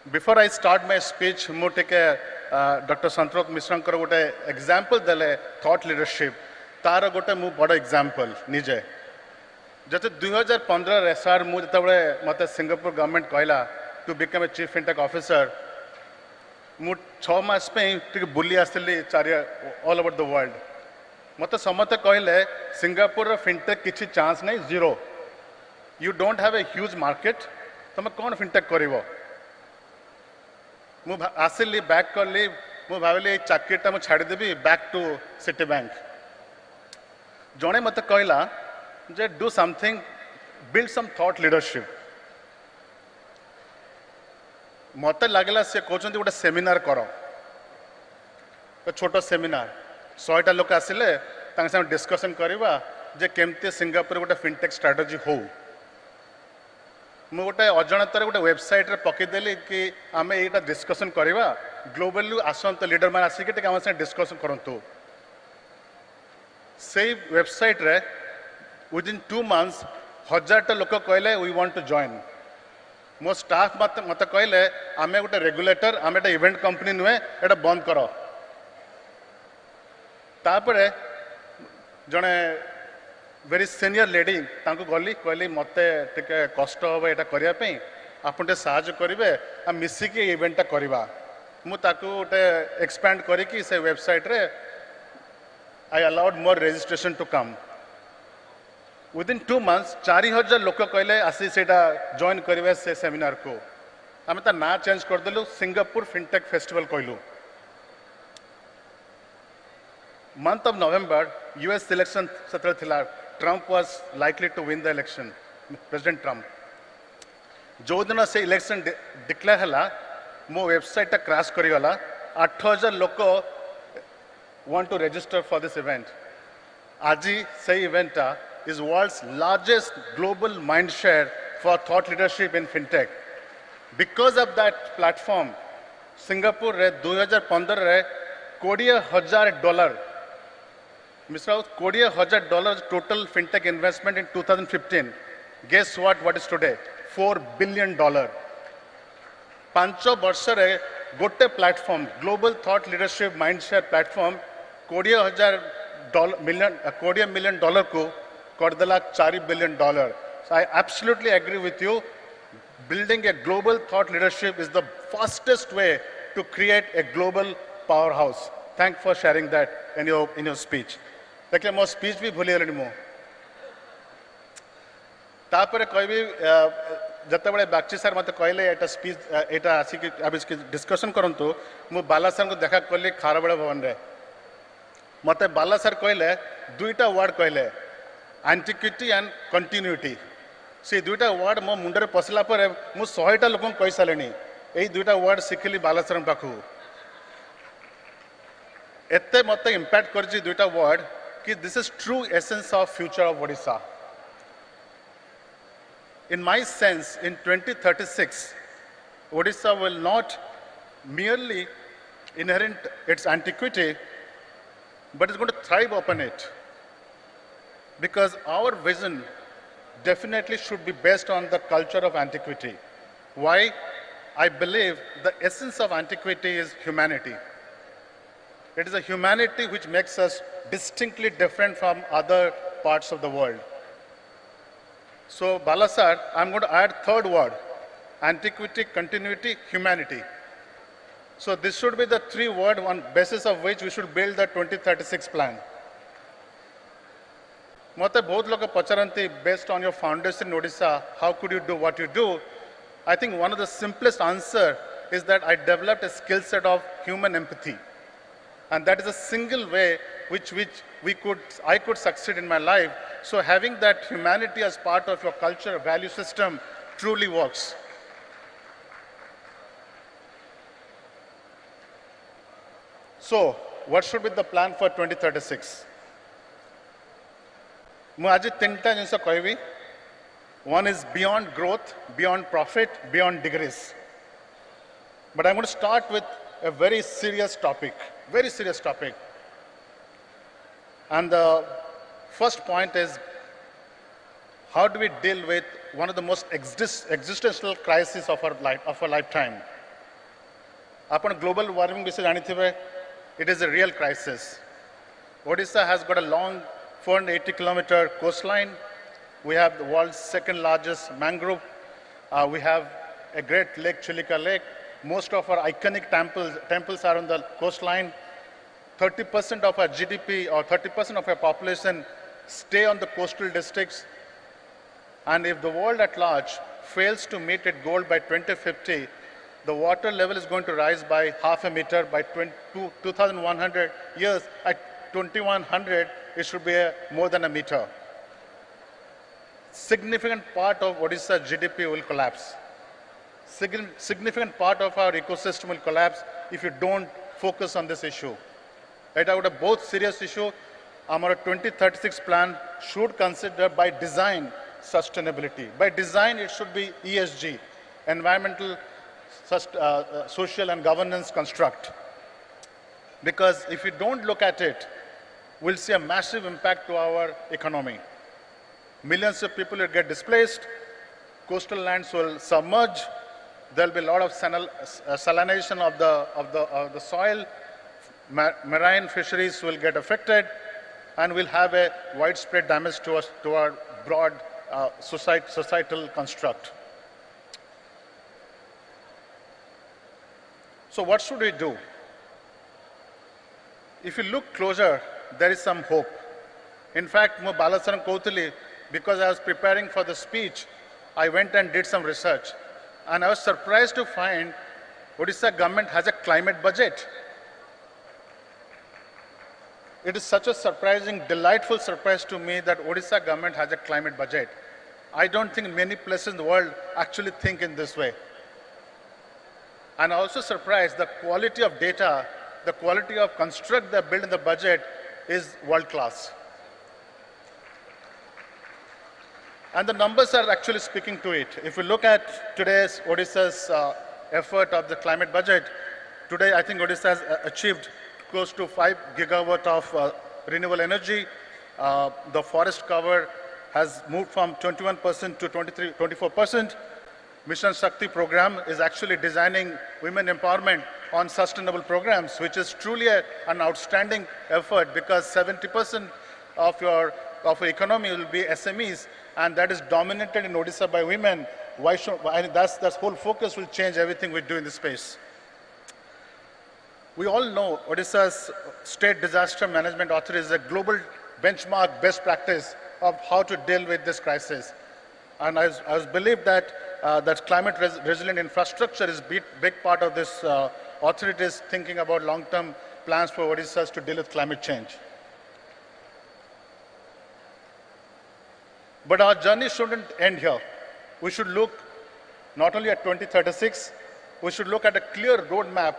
Before I start my speech, I doctor Santosh Mishra गोटे एग्जांपल देले थॉट लीडरशिप तार गोटे मु बड़ एग्जांपल निजे जैसे 2015 रे सर मु जतबे मते सिंगापुर गवर्नमेंट कहला to become a chief fintech officer मु 6 मास पे टिके बुली आसली चारिया ऑल ओवर द वर्ल्ड मते समते कहले सिंगापुर फिनटेक किछि चांस नहीं zero you don't have a huge market तुम कौन फिनटेक करिवो मु आसिली बैक करली मु भाविली चाकरीटा मु छाड़देवी बैक टू सिटी बैंक जड़े मत कहला जे do something build some thought leadership मत लगला से कहते गोटे सेमिनार कर छोट सेमिनार 100टा लोक आसिले संगे डिस्कसन करवा जे केमती सिंगापुर गोटे फिनटेक स्ट्राटेजी हो मु गोटे अजाणतार गोटे वेबसाइट रे पकईदेली कि आम यहाँ डिस्कसन करवा ग्लोबली आसत लीडर मैंने आसिक आम साथ डिस्कसन करूँ से वेबसाइट रे विदिन 2 months 1000टा लोक कहले वी वांट टू जॉइन मो स्टाफ मत कहले आम गोटे रेगुलेटर आम एटा इवेंट कंपनी नुहे एटा बंद कर तापरे जड़े वेरी सीनियर लेडी तांको गली कहली मते टिके कष्ट हम यहाँ करने आपन साहय करेंगे आ मिसिकी इवेंटा करवा मु ताकू गोटे एक्सपैंड करी से वेबसाइट रे I allowed more registration to come within 2 months 4000 लोक कहले आसी से जॉइन करेंगे से सेमिनार को आम ता ना चेंज करदेलु सिंगापुर फिनटेक फेस्टिवल कहलु month of November US election से Trump was likely to win the election president Trump जो दिन से इलेक्शन डिक्लेयर है मो वेबसाइट क्रैश करगला 8000 लोक want to register for this event आज से event is world's largest global mind share for thought leadership in fintech because of that platform Singapore रे 2015 रे $20,000 mister $20,000 total fintech investment in 2015 guess what is today $4 billion 5 वर्ष रे गोटे platform global thought leadership mind share platform $20 million को करदेला $4 billion. So I absolutely agree with you. Building a global thought leadership is the fastest way to create a global powerhouse. Thanks for sharing that in your speech. देखिए मो speech भी भूली गली मु तापर कहबी जते बड़े बागची सर मत कहले एटा स्पीच एटा आसी कि डिस्कशन करंतु मु बाला सर को देखा करली खारबेड़ भवन रे मते बाला सर कहले दुईटा वर्ड कहले एंटिक्विटी एंड कंटिन्यूटी से दुईटा वर्ड मो मुंडे पशला पर मु 100टा लोक कही सारे यही दुईटा वर्ड शिखिली बालासर पाखु एते मत इम्पैक्ट कर दुईटा वर्ड कि this is true essence of future of Odisha in my sense in 2036 Odisha will not merely inherit its antiquity but is going to thrive upon it. Because our vision definitely should be based on the culture of antiquity. Why? I believe the essence of antiquity is humanity. It is a humanity which makes us distinctly different from other parts of the world. So, Bala sir, I'm going to add third word, antiquity, continuity, humanity. So this should be the three words on basis of which we should build the 2036 plan. मते बहुत लोग पचारंती based on your foundation in Odisha, how could you do what you do? I think one of the simplest answer is that I developed a skill set of human empathy. And that is a single way which I could succeed in my life. So having that humanity as part of your culture, value system truly works. So what should be the plan for 2036? ମୁଁ ଆଜି ତିନିଟା ଜିନିଷ କହିବି. One is beyond growth, beyond profit, beyond degrees. But I'm going to start with a very serious topic. And the first point is, how do we deal with one of the most existential crises of our lifetime? Upon global warming, it is a real crisis. Odisha has got a long 480-kilometer coastline. We have the world's second largest mangrove. We have a great lake, Chilika Lake. Most of our iconic temples are on the coastline. 30% of our GDP or 30% of our population stay on the coastal districts. And if the world at large fails to meet its goal by 2050, the water level is going to rise by half a meter by 2100 years. At 2100, it should be more than a meter. Significant part of Odisha GDP will collapse. Significant part of our ecosystem will collapse if you don't focus on this issue. Right, I would have both serious issue. Our 2036 plan should consider by design sustainability. By design, it should be ESG, environmental, social and governance construct. Because if you don't look at it, we'll see a massive impact to our economy. Millions of people will get displaced, coastal lands will submerge, there'll be a lot of salination of the soil, marine fisheries will get affected, and we'll have a widespread damage to our broad societal construct. So what should we do? If you look closer, there is some hope. In fact, Mo Balasaran Koutali, because I was preparing for the speech, I went and did some research. And I was surprised to find Odisha government has a climate budget. It is such a surprising, delightful surprise to me that Odisha government has a climate budget. I don't think many places in the world actually think in this way. And I'm also surprised the quality of data, the quality of construct they build in the budget is world class. And the numbers are actually speaking to it. If we look at today's Odisha's effort of the climate budget, today I think Odisha has achieved close to 5 gigawatt of renewable energy. The forest cover has moved from 21% to 24%. Mission Shakti program is actually designing women empowerment on sustainable programs, which is truly an outstanding effort because 70% of your economy will be SMEs, and that is dominated in Odisha by women. Why should, that's whole focus will change everything we do in this space. We all know Odisha's State Disaster Management Authority is a global benchmark best practice of how to deal with this crisis. And I believe that that climate resilient infrastructure is a big part of this authorities thinking about long-term plans for Odisha to deal with climate change. But our journey shouldn't end here. We should look not only at 2036, we should look at a clear roadmap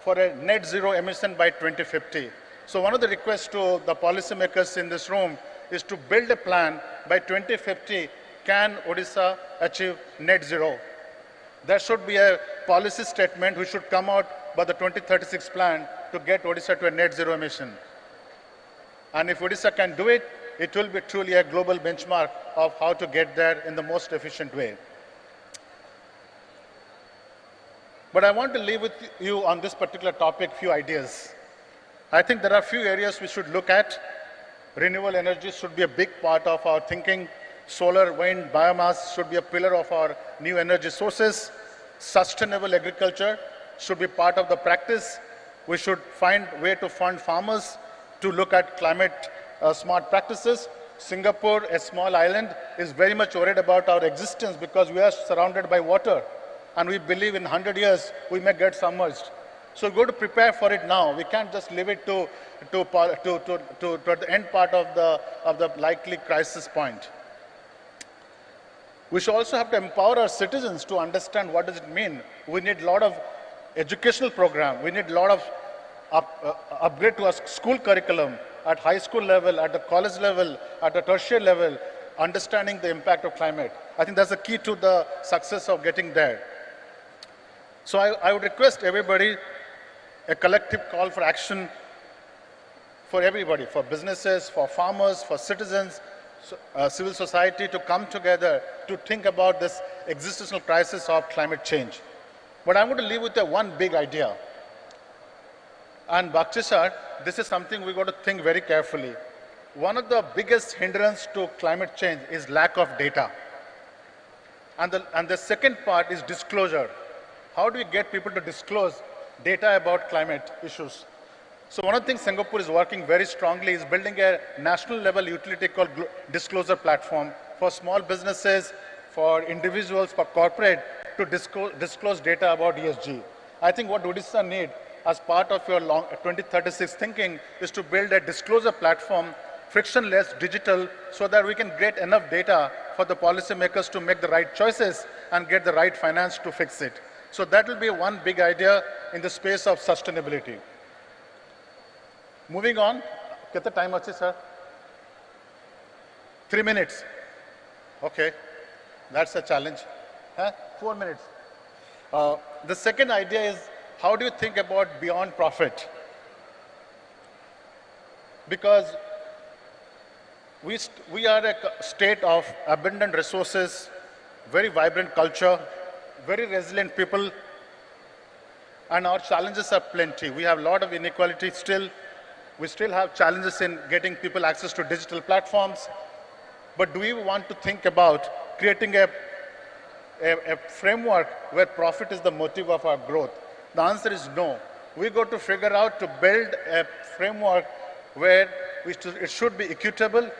for a net zero emission by 2050. So one of the requests to the policymakers in this room is to build a plan by 2050. Can Odisha achieve net zero? There should be a policy statement which should come out by the 2036 plan to get Odisha to a net zero emission. And if Odisha can do it, it will be truly a global benchmark of how to get there in the most efficient way. But I want to leave with you on this particular topic few ideas. I think there are a few areas we should look at. Renewable energy should be a big part of our thinking. Solar, wind, biomass should be a pillar of our new energy sources. Sustainable agriculture should be part of the practice. We should find a way to fund farmers to look at climate smart practices. Singapore, a small island, is very much worried about our existence because we are surrounded by water. And we believe in 100 years we may get submerged. So we're going to prepare for it now. We can't just leave it to the end part of the likely crisis point. We should also have to empower our citizens to understand what does it mean. We need a lot of educational program. We need a lot of upgrade to our school curriculum at high school level, at the college level, at the tertiary level, understanding the impact of climate. I think that's the key to the success of getting there. So I would request everybody a collective call for action for everybody, for businesses, for farmers, for citizens, civil society to come together to think about this existential crisis of climate change. But I'm going to leave with one big idea. And Bakshi sir, this is something we got to think very carefully. One of the biggest hindrance to climate change is lack of data. And the second part is disclosure. How do we get people to disclose data about climate issues? So one of the things Singapore is working very strongly is building a national level utility called disclosure platform for small businesses, for individuals, for corporate to disclose data about ESG. I think what Odisha need as part of your 2036 thinking is to build a disclosure platform, frictionless, digital, so that we can get enough data for the policymakers to make the right choices and get the right finance to fix it. So that will be one big idea in the space of sustainability. Moving on, get the time, sir? 3 minutes. Okay, that's a challenge. 4 minutes. The second idea is, how do you think about beyond profit? Because we are a state of abundant resources, very vibrant culture, very resilient people, and our challenges are plenty. We have a lot of inequality still. We still have challenges in getting people access to digital platforms. But do we want to think about creating a framework where profit is the motive of our growth? The answer is no. We got to figure out to build a framework where it should be equitable,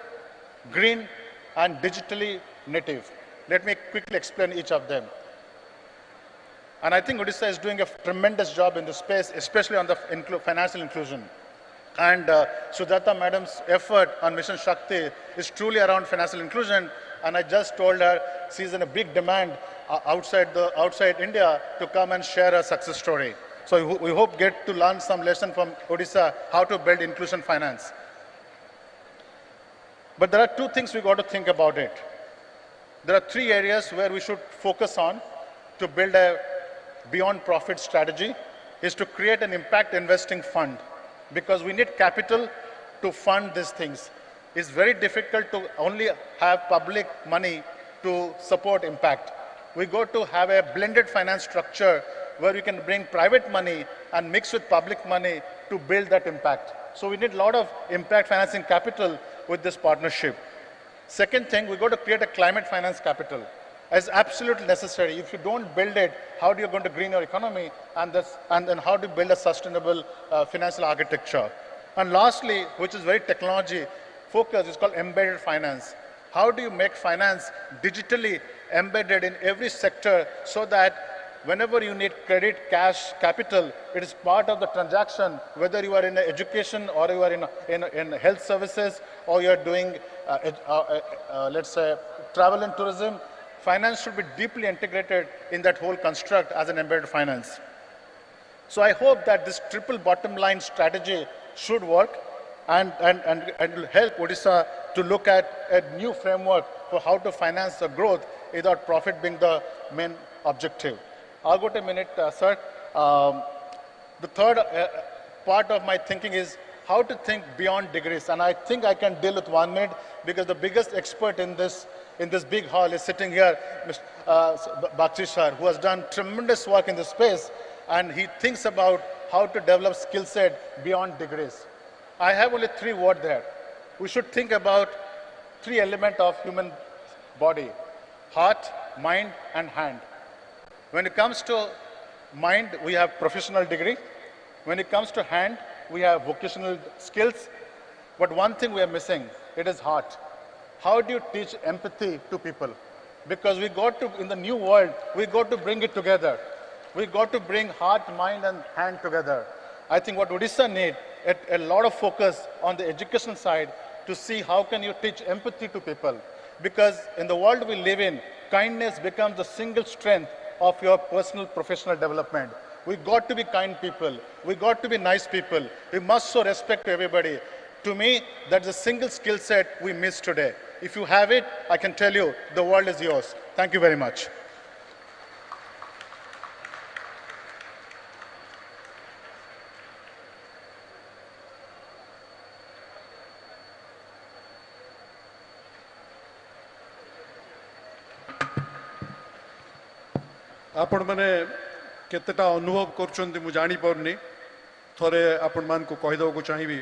green, and digitally native. Let me quickly explain each of them. And I think Odisha is doing a tremendous job in this space, especially on the financial inclusion. And Sujata madam's effort on Mission Shakti is truly around financial inclusion. And I just told her she's in a big demand outside India to come and share her success story. So we hope get to learn some lesson from Odisha how to build inclusion finance. But there are two things we got to think about it. There are three areas where we should focus on to build a beyond profit strategy is to create an impact investing fund, because we need capital to fund these things. It's very difficult to only have public money to support impact. We got to have a blended finance structure where we can bring private money and mix with public money to build that impact. So we need a lot of impact financing capital with this partnership. Second thing, we got to create a climate finance capital. It's absolutely necessary. If you don't build it, how are you going to green your economy? And then how do you build a sustainable financial architecture? And lastly, which is very technology focused, is called embedded finance. How do you make finance digitally embedded in every sector so that whenever you need credit, cash, capital, it is part of the transaction, whether you are in education or you are in health services or you are doing, let's say, travel and tourism. Finance should be deeply integrated in that whole construct as an embedded finance. So I hope that this triple bottom line strategy should work and will help Odisha to look at a new framework for how to finance the growth without profit being the main objective. I'll go to a minute, sir. The third part of my thinking is how to think beyond degrees. And I think I can deal with 1 minute because the biggest expert in this big hall is sitting here, Mr. Bakshi sir, who has done tremendous work in this space. And he thinks about how to develop skill set beyond degrees. I have only 3 words there. We should think about 3 elements of human body: heart, mind, and hand. When it comes to mind, we have professional degree. When it comes to hand, we have vocational skills. But one thing we are missing, it is heart. How do you teach empathy to people? Because we got to, in the new world, we got to bring it together. We got to bring heart, mind, and hand together. I think what Odisha needs, a lot of focus on the education side to see how can you teach empathy to people. Because in the world we live in, kindness becomes the single strength of your personal professional development. We got to be kind people. We got to be nice people. We must show respect to everybody. To me, that's a single skill set we miss today. If you have it, I can tell you, the world is yours. Thank you very much. आपण मैंने केतेटा अनुभव कर जानी पारनी थरे आपण मान को कहि दो को चाहिबी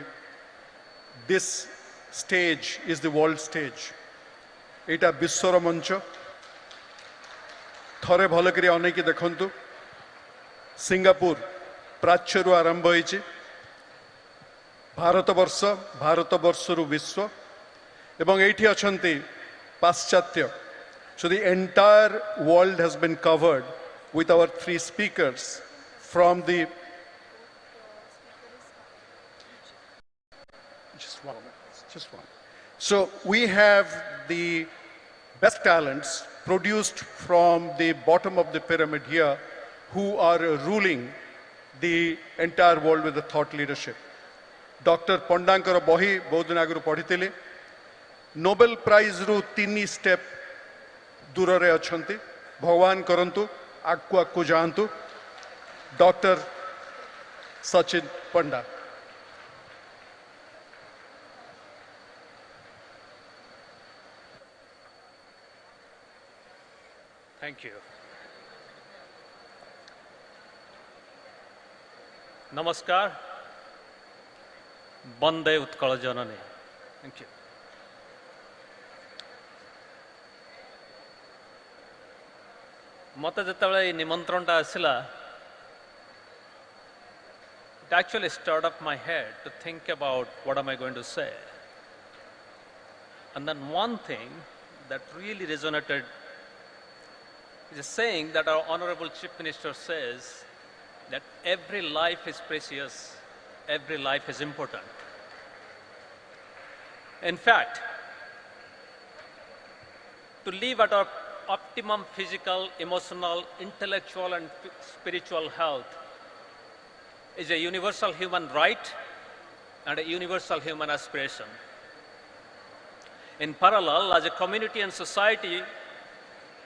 this stage is the world stage एटा विश्वर मंच थरे भल करी अनेक देखंतु सिंगापुर प्राच्यरु आरंभ होइछि भारतवर्षरु विश्व एवं एठी अछंती पाश्चात्य so the entire world has been covered with our three speakers from the just one so we have the best talents produced from the bottom of the pyramid here who are ruling the entire world with the thought leadership doctor पंडांकर बही बहुत दिन आगु पढ़ी Nobel prize रु 3 step दूर रे अछंती भगवान करंतु आगु आगु जानतु doctor Sachin Panda thank you नमस्कार वंदे उत्कल जननी थैंक यू मत जिते निमंत्रणटा आसला it actually stirred up my head to think about what am I going to say. And then one thing that really resonated is a saying that our Honorable Chief Minister says that every life is precious, every life is important. In fact, to live at our optimum physical, emotional, intellectual, and spiritual health is a universal human right and a universal human aspiration. In parallel, as a community and society,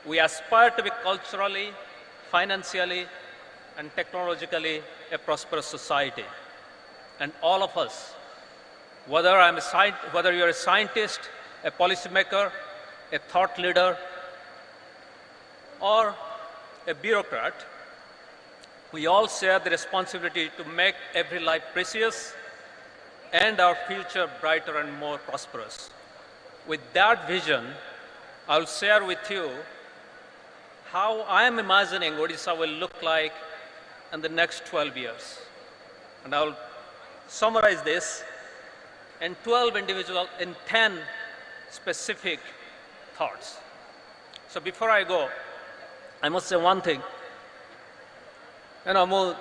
we aspire to be culturally, financially, and technologically a prosperous society. And all of us, whether you're a scientist, a policymaker, a thought leader, or a bureaucrat, we all share the responsibility to make every life precious and our future brighter and more prosperous. With that vision, I'll share with you how I am imagining Odisha will look like in the next 12 years. And I'll summarize this in 10 specific thoughts. So before I go, I must say one thing. ମୁଁ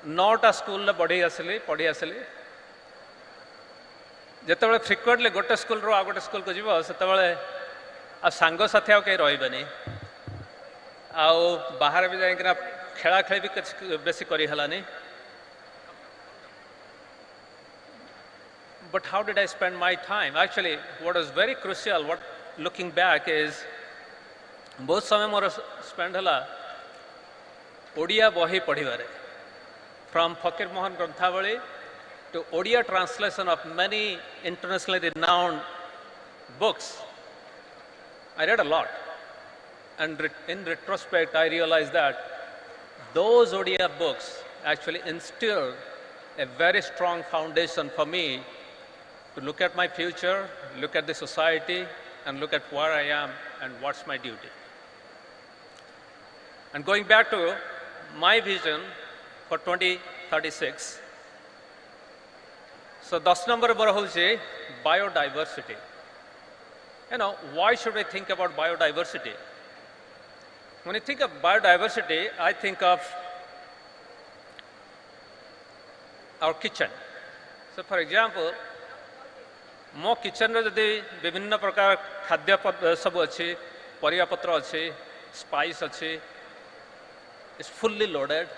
9टा school पढ़ी आसली जितेबाला frequently गोटे school रू आ गोटे school को जीव से सांग साथी आउ कहीं रही बाहर भी जाइना खेला खेल भी बेसी करी But how did I spend my time? Actually, what was very crucial, looking back, is बहुत समय मोर स्पेंड है ओडिया बही पढ़िबारे, from Fakir Mohan Granthavali to Odia translation of many internationally renowned books. I read a lot, and in retrospect, I realized that those Odia books actually instilled a very strong foundation for me to look at my future, look at the society, and look at where I am and what's my duty. And going back to my vision for 2036, so 10 number is biodiversity. Why should we think about biodiversity? When you think of biodiversity, I think of our kitchen. So for example, मो kitchen रे जदि विभिन्न प्रकार खाद्य सब अच्छी परिया पत्र अच्छी स्पाइस अच्छी is fully loaded,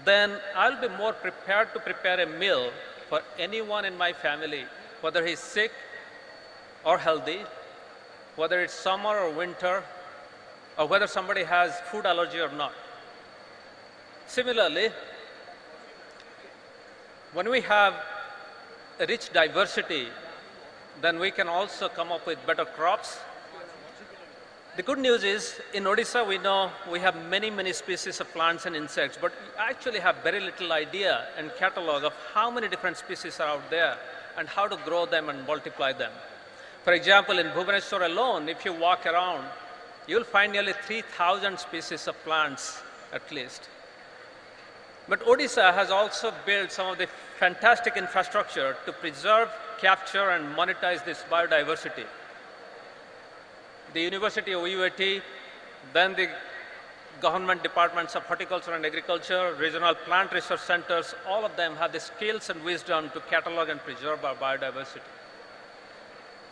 then I'll be more prepared to prepare a meal for anyone in my family, whether he's sick or healthy, whether it's summer or winter, or whether somebody has food allergy or not. Similarly, when we have a rich diversity, then we can also come up with better crops The good news is, in Odisha, we know we have many species of plants and insects, but we actually have very little idea and catalog of how many different species are out there and how to grow them and multiply them. For example, in Bhubaneswar alone, if you walk around, you'll find nearly 3,000 species of plants at least. But Odisha has also built some of the fantastic infrastructure to preserve, capture, and monetize this biodiversity. The University of UAT, then the government departments of horticulture and agriculture, regional plant research centers, all of them have the skills and wisdom to catalog and preserve our biodiversity.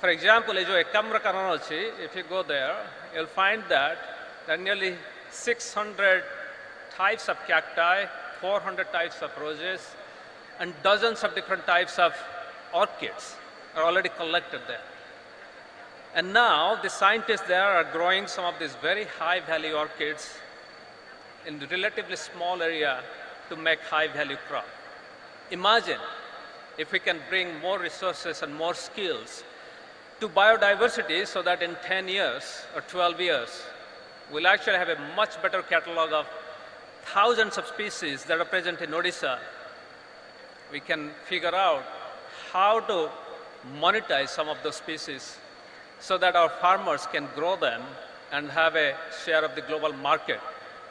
For example, if you go there, you'll find that there are nearly 600 types of cacti, 400 types of roses, and dozens of different types of orchids are already collected there. And now the scientists there are growing some of these very high value orchids in a relatively small area to make high value crop. Imagine if we can bring more resources and more skills to biodiversity so that in 10 years or 12 years, we'll actually have a much better catalog of thousands of species that are present in Odisha. We can figure out how to monetize some of those species so that our farmers can grow them and have a share of the global market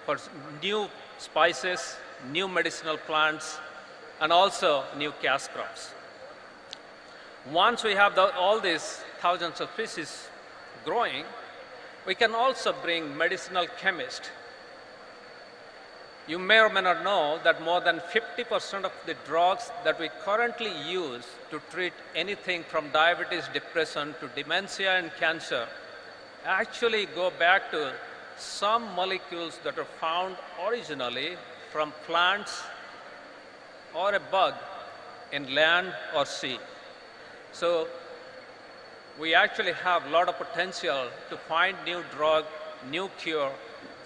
for new spices, new medicinal plants, and also new cash crops. Once we have all these thousands of species growing, we can also bring medicinal chemists. You may or may not know that more than 50% of the drugs that we currently use to treat anything from diabetes, depression to dementia and cancer actually go back to some molecules that are found originally from plants or a bug in land or sea. So we actually have a lot of potential to find new drug, new cure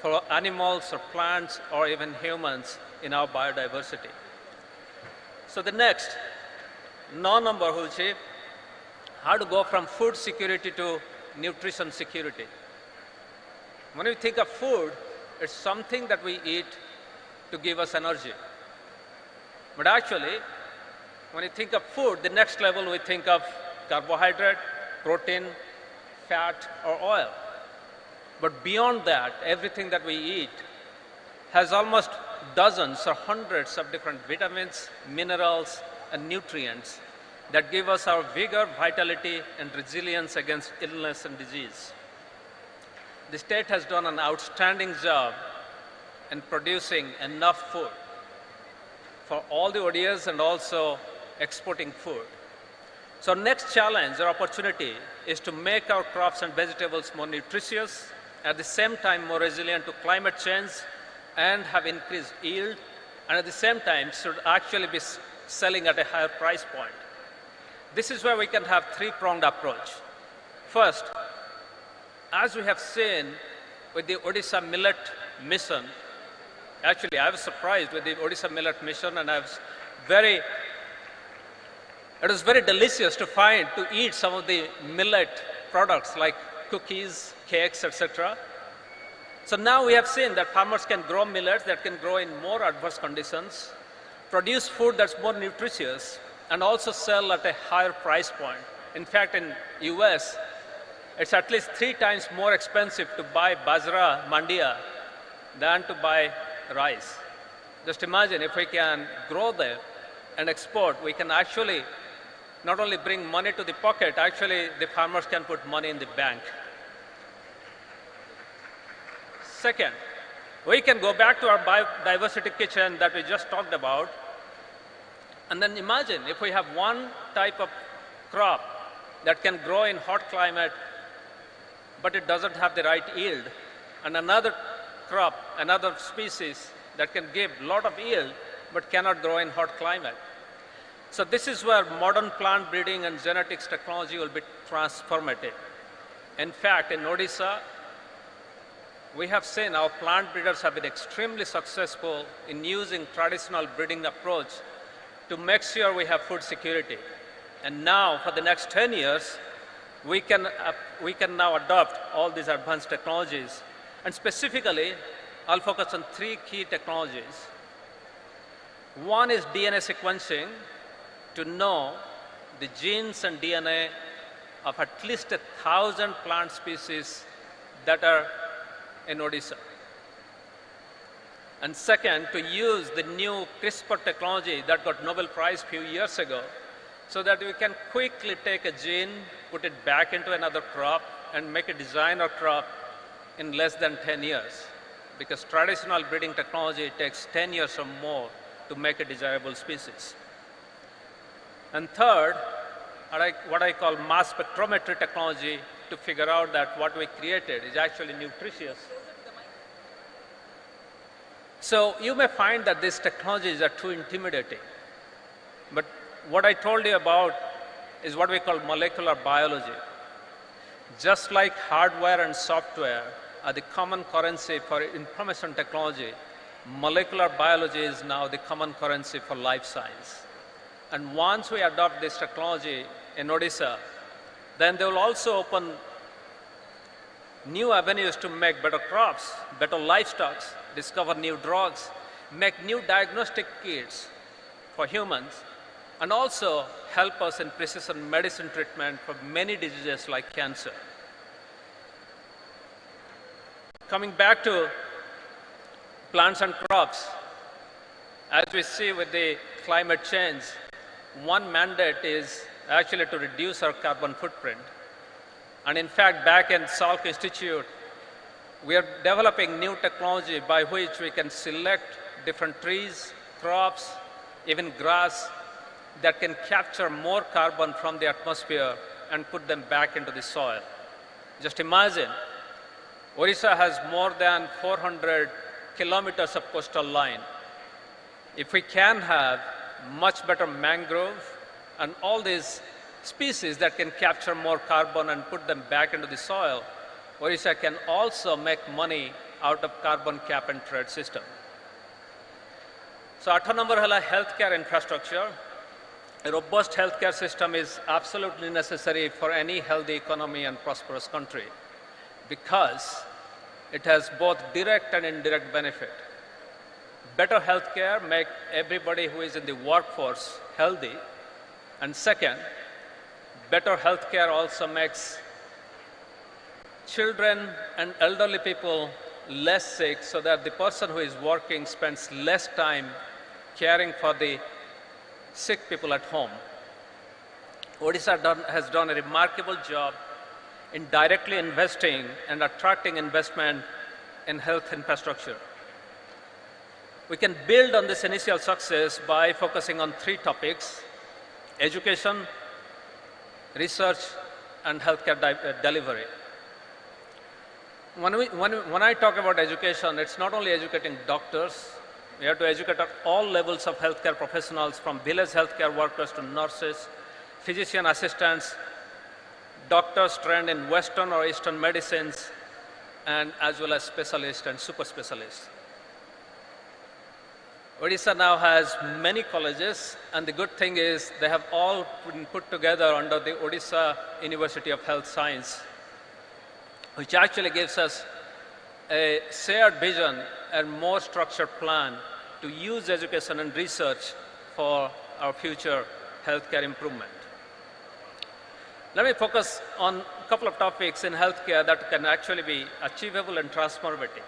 for animals or plants or even humans in our biodiversity. So the next, number hulchi, how to go from food security to nutrition security. When we think of food, it's something that we eat to give us energy. But actually, when you think of food, the next level we think of carbohydrate, protein, fat, or oil. But beyond that, everything that we eat has almost dozens or hundreds of different vitamins, minerals, and nutrients that give us our vigor, vitality, and resilience against illness and disease. The state has done an outstanding job in producing enough food for all the ODAs and also exporting food. So next challenge or opportunity is to make our crops and vegetables more nutritious, at the same time more resilient to climate change and have increased yield, and at the same time should actually be selling at a higher price point. This is where we can have three-pronged approach. First, as we have seen with the Odisha Millet Mission, actually I was surprised with the Odisha Millet Mission, and it was very delicious to eat some of the millet products like cookies, cakes, etc. So now we have seen that farmers can grow millets that can grow in more adverse conditions, produce food that's more nutritious, and also sell at a higher price point. In fact, in US, it's at least 3 times more expensive to buy bajra, mandia, than to buy rice. Just imagine if we can grow there and export, we can actually not only bring money to the pocket, actually the farmers can put money in the bank. Second, we can go back to our biodiversity kitchen that we just talked about, and then imagine if we have one type of crop that can grow in hot climate, but it doesn't have the right yield, and another crop, another species that can give a lot of yield, but cannot grow in hot climate. So this is where modern plant breeding and genetics technology will be transformative. In fact, in Odisha, we have seen our plant breeders have been extremely successful in using traditional breeding approach to make sure we have food security. And now, for the next 10 years, we can now adopt all these advanced technologies. And specifically, I'll focus on 3 key technologies. One is DNA sequencing to know the genes and DNA of at least 1,000 plant species that are in Odisha. And second, to use the new CRISPR technology that got Nobel Prize a few years ago, so that we can quickly take a gene, put it back into another crop, and make a designer crop in less than 10 years. Because traditional breeding technology takes 10 years or more to make a desirable species. And third, what I call mass spectrometry technology to figure out that what we created is actually nutritious. So you may find that these technologies are too intimidating. But what I told you about is what we call molecular biology. Just like hardware and software are the common currency for information technology, molecular biology is now the common currency for life science. And once we adopt this technology in Odisha, then they will also open new avenues to make better crops, better livestock, discover new drugs, make new diagnostic kits for humans, and also help us in precision medicine treatment for many diseases like cancer. Coming back to plants and crops, as we see with the climate change, one mandate is actually to reduce our carbon footprint. And in fact, back in Salk Institute, we are developing new technology by which we can select different trees, crops, even grass that can capture more carbon from the atmosphere and put them back into the soil. Just imagine, Odisha has more than 400 kilometers of coastal line. If we can have much better mangrove and all these species that can capture more carbon and put them back into the soil, Odisha can also make money out of carbon cap and trade system. So 8 number hala healthcare infrastructure. A robust healthcare system is absolutely necessary for any healthy economy and prosperous country because it has both direct and indirect benefit. Better healthcare makes everybody who is in the workforce healthy. And second, better healthcare also makes children and elderly people less sick so that the person who is working spends less time caring for the sick people at home. Odisha has done a remarkable job in directly investing and attracting investment in health infrastructure. We can build on this initial success by focusing on 3 topics: education, research, and healthcare delivery. When I talk about education, it's not only educating doctors. We have to educate at all levels of healthcare professionals, from village healthcare workers to nurses, physician assistants, doctors trained in Western or Eastern medicines, and as well as specialists and super specialists. Odisha now has many colleges, and the good thing is they have all been put together under the Odisha University of Health Science, which actually gives us a shared vision and more structured plan to use education and research for our future healthcare improvement. Let me focus on a couple of topics in healthcare that can actually be achievable and transformative.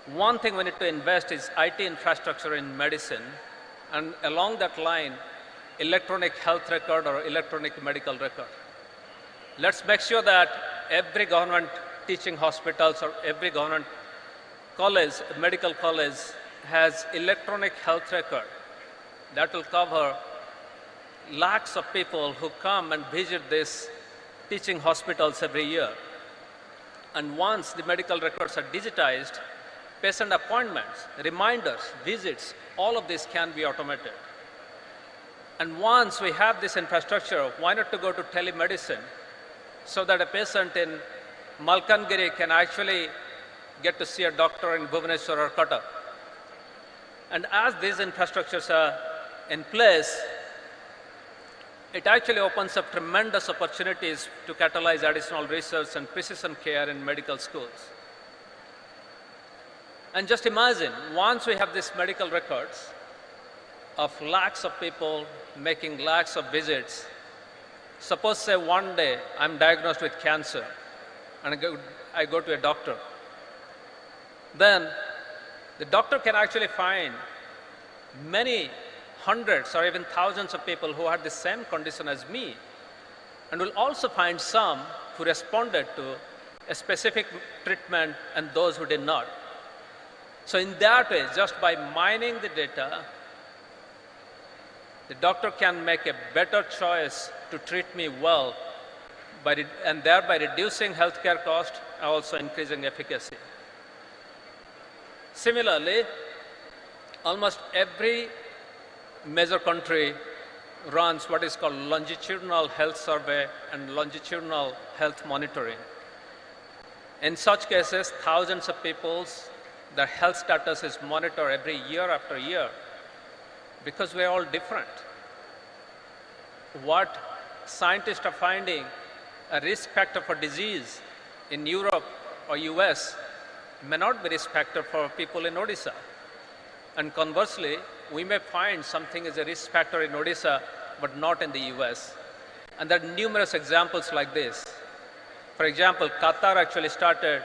One thing we need to invest is IT infrastructure in medicine, and along that line, electronic health record or electronic medical record. Let's make sure that every government teaching hospitals or every government college, medical college, has electronic health record that will cover lakhs of people who come and visit these teaching hospitals every year. And once the medical records are digitized, patient appointments, reminders, visits, all of this can be automated. And once we have this infrastructure, why not to go to telemedicine so that a patient in Malkangiri can actually get to see a doctor in Bhubaneswar or Cuttack. And as these infrastructures are in place, it actually opens up tremendous opportunities to catalyze additional research and precision care in medical schools. And just imagine, once we have these medical records of lakhs of people making lakhs of visits, suppose say one day I'm diagnosed with cancer and I go to a doctor, then the doctor can actually find many hundreds or even thousands of people who had the same condition as me, and will also find some who responded to a specific treatment and those who did not. So in that way, just by mining the data, the doctor can make a better choice to treat me well, and thereby reducing healthcare cost and also increasing efficacy. Similarly, almost every major country runs what is called longitudinal health survey and longitudinal health monitoring. In such cases, thousands of people's their health status is monitored every year after year, because we're all different. What scientists are finding a risk factor for disease in Europe or US may not be risk factor for people in Odisha. And conversely, we may find something as a risk factor in Odisha, but not in the US. And there are numerous examples like this. For example, Qatar actually started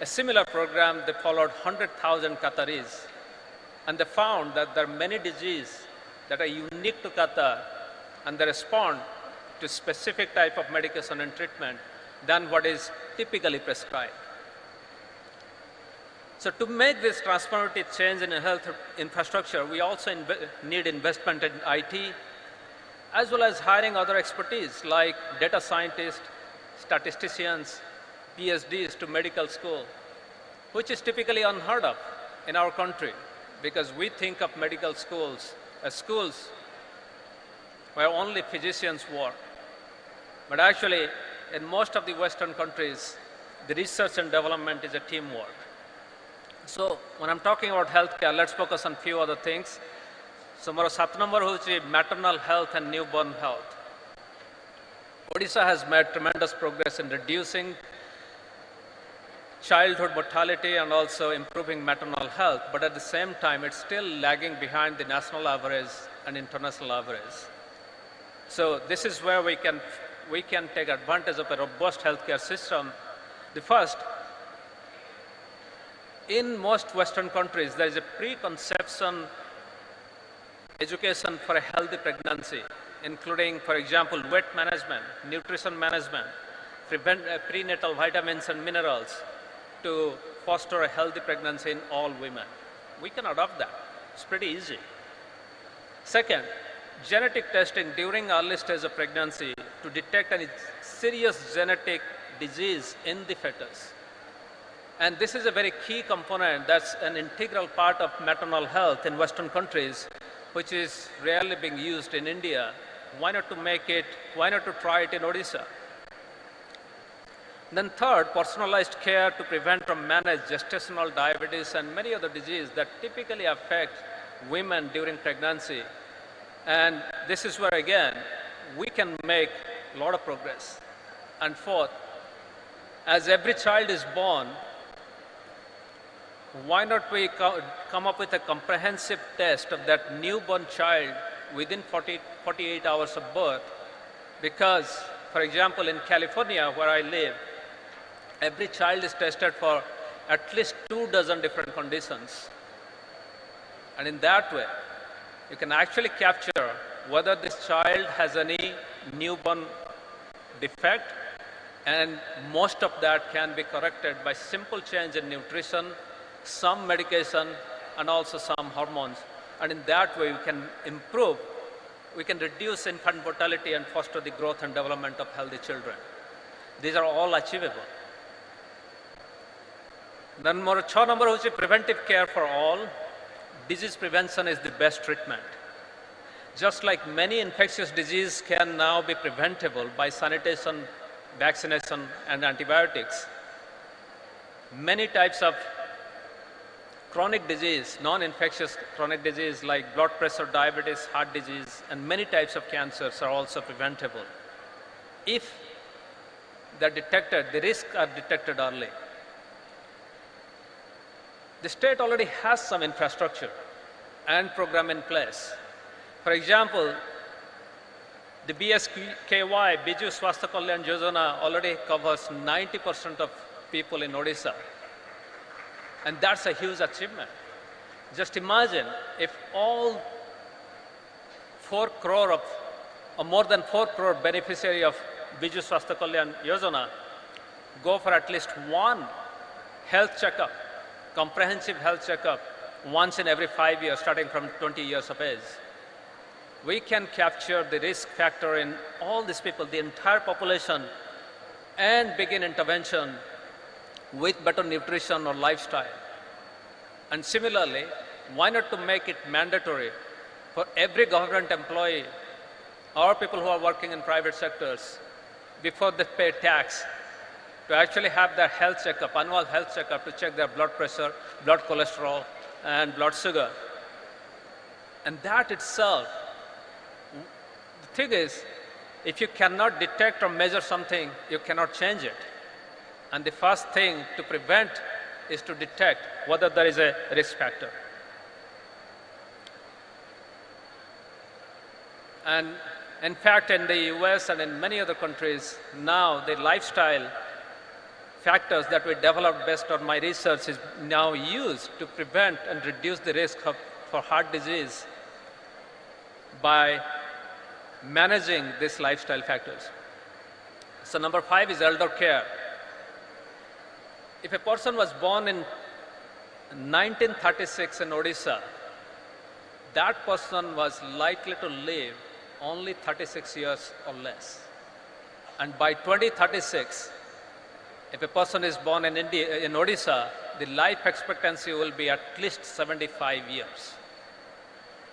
a similar program. They followed 100,000 Qataris. And they found that there are many diseases that are unique to Qatar, and they respond to specific type of medication and treatment than what is typically prescribed. So to make this transformative change in health infrastructure, we also need investment in IT, as well as hiring other expertise like data scientists, statisticians, PhDs to medical school, which is typically unheard of in our country, because we think of medical schools as schools where only physicians work. But actually, in most of the Western countries, the research and development is a teamwork. So when I'm talking about healthcare, let's focus on few other things. So ମୋର 7 number ହେଉଛି maternal health and newborn health. Odisha has made tremendous progress in reducing childhood mortality and also improving maternal health, but at the same time, it's still lagging behind the national average and international average. So this is where we can take advantage of a robust healthcare system. The first, in most Western countries, there is a pre-conception education for a healthy pregnancy, including, for example, weight management, nutrition management, prenatal vitamins and minerals to foster a healthy pregnancy in all women. We can adopt that. It's pretty easy. Second, genetic testing during early stage of pregnancy to detect any serious genetic disease in the fetus. And this is a very key component that's an integral part of maternal health in Western countries, which is rarely being used in India. Why not to try it in Odisha? Then third, personalized care to prevent or manage gestational diabetes and many other diseases that typically affect women during pregnancy. And this is where, again, we can make a lot of progress. And fourth, as every child is born, why not we come up with a comprehensive test of that newborn child within 48 hours of birth? Because, for example, in California, where I live, every child is tested for at least 24 different conditions. And in that way, you can actually capture whether this child has any newborn defect, and most of that can be corrected by simple change in nutrition, some medication, and also some hormones. And in that way, we can reduce infant mortality and foster the growth and development of healthy children. These are all achievable. Then more 6 number is preventive care for all. Disease prevention is the best treatment. Just like many infectious diseases can now be preventable by sanitation, vaccination, and antibiotics, many types of chronic disease, non-infectious chronic disease like blood pressure, diabetes, heart disease, and many types of cancers are also preventable if they're detected, the risks are detected early. The state already has some infrastructure and program in place. For example, the BSKY, Biju Swasthya Kalyan Yojana, already covers 90% of people in Odisha. And that's a huge achievement. Just imagine if all 4 crore or more than 4 crore beneficiary of Biju Swasthya Kalyan Yojana go for at least one health checkup, comprehensive health checkup, once in every 5 years, starting from 20 years of age. We can capture the risk factor in all these people, the entire population, and begin intervention with better nutrition or lifestyle. And similarly, why not to make it mandatory for every government employee or people who are working in private sectors before they pay tax to actually have their health checkup, annual health checkup, to check their blood pressure, blood cholesterol, and blood sugar. And that itself, the thing is, if you cannot detect or measure something, you cannot change it. And the first thing to prevent is to detect whether there is a risk factor. And in fact, in the US and in many other countries, now the lifestyle factors that we developed based on my research is now used to prevent and reduce the risk for heart disease by managing these lifestyle factors. So number 5 is elder care. If a person was born in 1936 in Odisha, that person was likely to live only 36 years or less. And by 2036, if a person is born in Odisha, the life expectancy will be at least 75 years.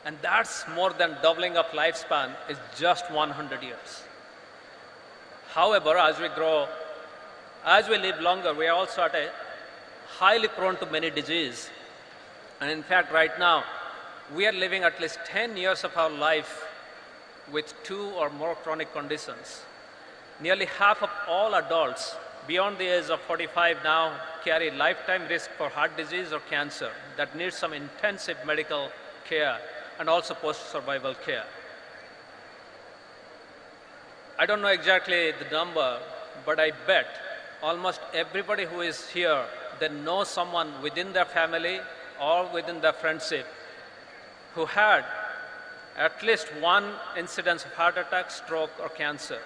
And that's more than doubling of lifespan is just 100 years. However, as we grow, as we live longer, we are also at a highly prone to many diseases. And in fact, right now, we are living at least 10 years of our life with 2 or more chronic conditions. Nearly half of all adults beyond the age of 45 now carry lifetime risk for heart disease or cancer that needs some intensive medical care and also post-survival care. I don't know exactly the number, but I bet almost everybody who is here, they know someone within their family or within their friendship who had at least one incidence of heart attack, stroke, or cancer,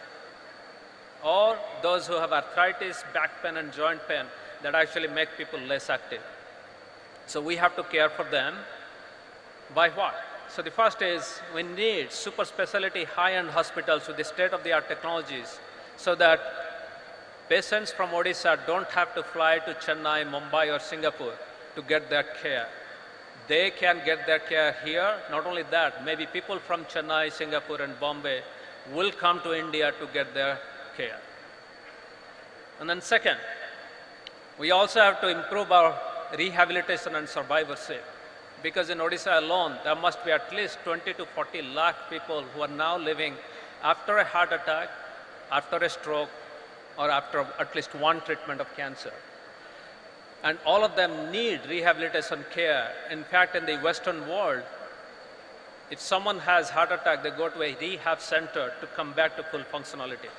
or those who have arthritis, back pain, and joint pain that actually make people less active. So we have to care for them. By what? So the first is we need super specialty high-end hospitals with the state-of-the-art technologies so that patients from Odisha don't have to fly to Chennai, Mumbai, or Singapore to get their care. They can get their care here. Not only that, maybe people from Chennai, Singapore, and Bombay will come to India to get their care. And then second, we also have to improve our rehabilitation and survivorship. Because in Odisha alone, there must be at least 20 to 40 lakh people who are now living after a heart attack, after a stroke, or after at least one treatment of cancer. And all of them need rehabilitation care. In fact, in the Western world, if someone has heart attack, they go to a rehab center to come back to full functionality.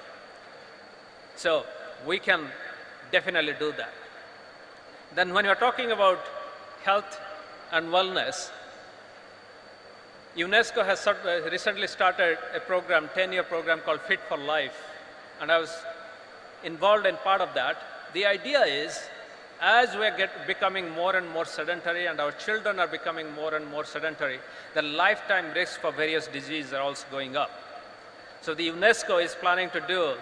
So we can definitely do that. Then when you're talking about health and wellness, UNESCO has recently started a program, 10-year program called Fit for Life. And I was involved in part of that. The idea is, as we are becoming more and more sedentary and our children are becoming more and more sedentary, the lifetime risks for various diseases are also going up. So the UNESCO is planning to do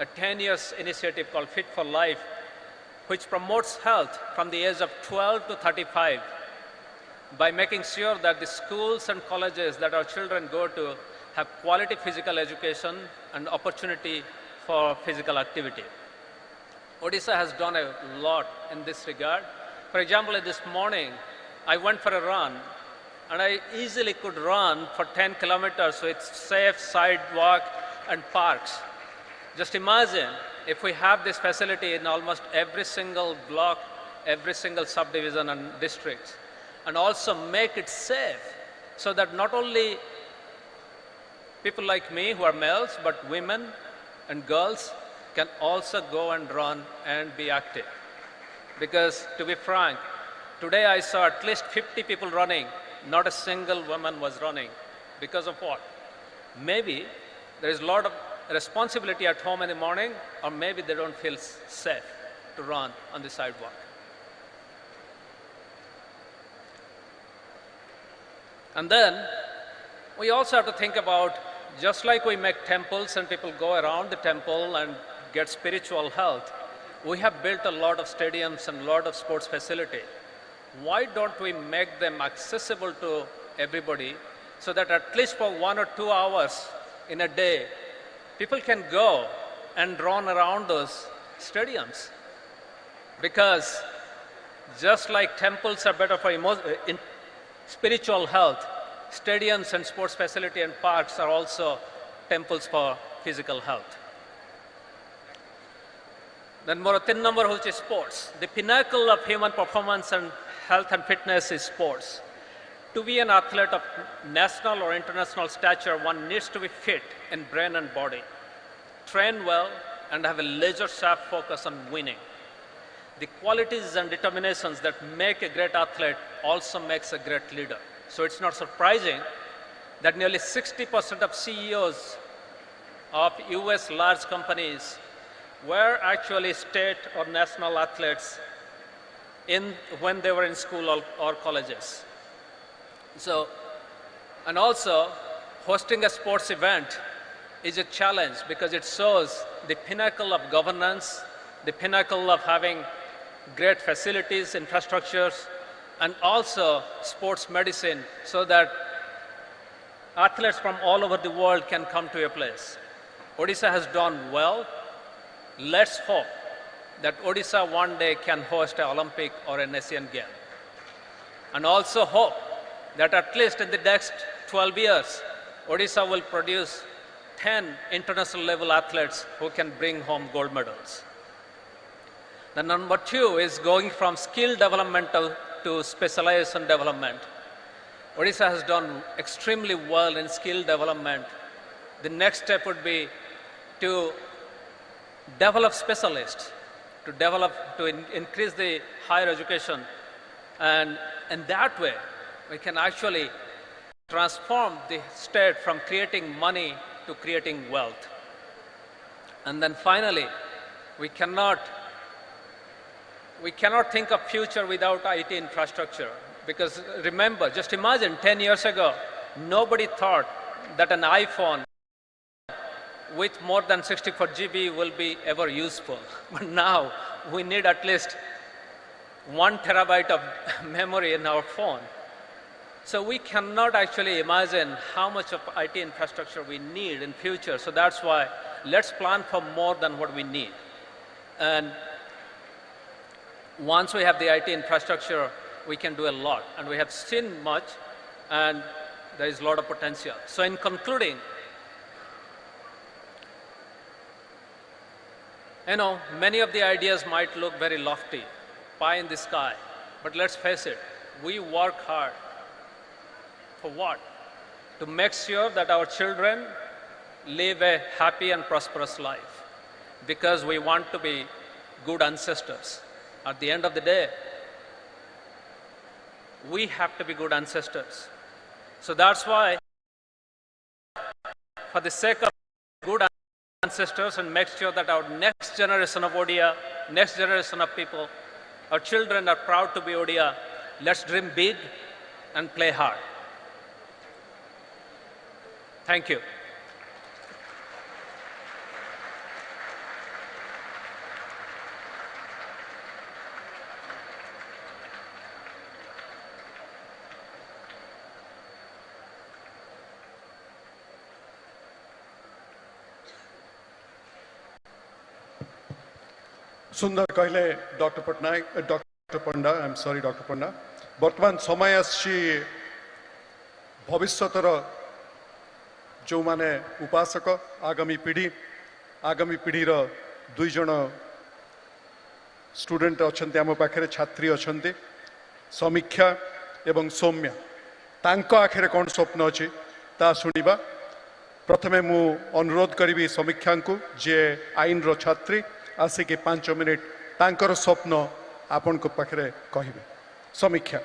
a 10-year initiative called Fit for Life, which promotes health from the age of 12 to 35 by making sure that the schools and colleges that our children go to have quality physical education and opportunity for physical activity. Odisha has done a lot in this regard. For example, this morning, I went for a run, and I easily could run for 10 kilometers with safe sidewalk and parks. Just imagine if we have this facility in almost every single block, every single subdivision and districts, and also make it safe so that not only people like me who are males, but women and girls can also go and run and be active. Because to be frank, today I saw at least 50 people running, not a single woman was running. Because of what? Maybe there is a lot of responsibility at home in the morning, or maybe they don't feel safe to run on the sidewalk. And then we also have to think about, just like we make temples and people go around the temple and get spiritual health, we have built a lot of stadiums and a lot of sports facility. Why don't we make them accessible to everybody so that at least for 1 or 2 hours in a day, people can go and run around those stadiums? Because just like temples are better for spiritual health, stadiums and sports facility and parks are also temples for physical health. Then more 3 number which is sports. The pinnacle of human performance and health and fitness is sports. To be an athlete of national or international stature, one needs to be fit in brain and body, train well, and have a laser-sharp focus on winning. The qualities and determinations that make a great athlete also makes a great leader. So it's not surprising that nearly 60% of CEOs of US large companies were actually state or national athletes when they were in school or colleges. So, and also hosting a sports event is a challenge because it shows the pinnacle of governance, the pinnacle of having great facilities, infrastructures, and also sports medicine so that athletes from all over the world can come to a place. Odisha has done well. Let's hope that Odisha one day can host an Olympic or an Asian game. And also hope that at least in the next 12 years, Odisha will produce 10 international level athletes who can bring home gold medals. The number 2 is going from skill development to specialization development. Odisha has done extremely well in skill development. The next step would be to develop specialists, to increase the higher education. And in that way, we can actually transform the state from creating money to creating wealth. And then finally, we cannot think of future without IT infrastructure. Because remember, just imagine 10 years ago, nobody thought that an iPhone with more than 64 GB will be ever useful. But now we need at least 1 terabyte of memory in our phone. So we cannot actually imagine how much of IT infrastructure we need in future. So that's why let's plan for more than what we need. And once we have the IT infrastructure, we can do a lot. And we have seen much, and there is a lot of potential. So in concluding, many of the ideas might look very lofty, pie in the sky, but let's face it, we work hard. For what? To make sure that our children live a happy and prosperous life, because we want to be good ancestors. At the end of the day, we have to be good ancestors. So that's why, for the sake of good ancestors, and make sure that our next generation of Odia, next generation of people, our children are proud to be Odia, let's dream big and play hard. Thank you. सुन्दर कहिले Dr. Patnaik, Dr. Panda, I'm sorry, Dr. Panda. वर्तमान समय आसी भविष्यतर जो माने उपासक आगामी पीढ़ीर दुई जन स्टूडेंट अच्छा आम पाखे छात्री अच्छा समीक्षा एवं सौम्या तांको आखिर कौन स्वप्न अच्छी ता शुणा प्रथमे मु अनुरोध करी समीक्षा को जे आईन रो छात्री आसिक 5 मिनिट तांकर स्वप्न आपण को पाखे कहिबे समीक्षा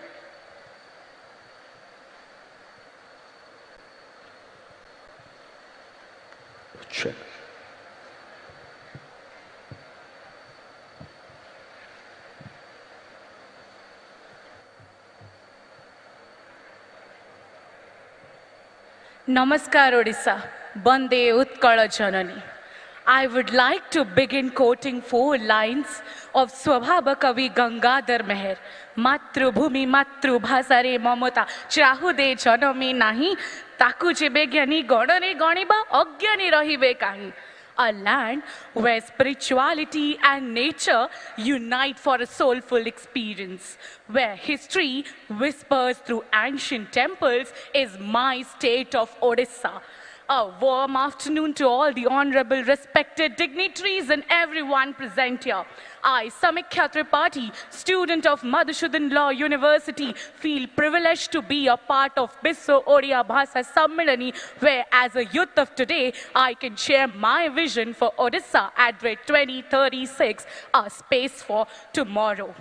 Namaskar Odisha, Bande Utkala Janani. I would like to begin quoting 4 lines of Swabhava Kavi Gangadhar Meher. Matrubhumi matrubhasare mamata chahude janami nahi taku jebe gyani ganare ganiba agyani rahibe kahi. A land where spirituality and nature unite for a soulful experience, where history whispers through ancient temples is my state of Odisha. A warm afternoon to all the honorable, respected dignitaries and everyone present here. I, Samikhya Tripathi, student of Madhusudan Law University, feel privileged to be a part of Bisso Odia Bhasa Sammelani, where as a youth of today, I can share my vision for Odisha Advent 2036, a space for tomorrow.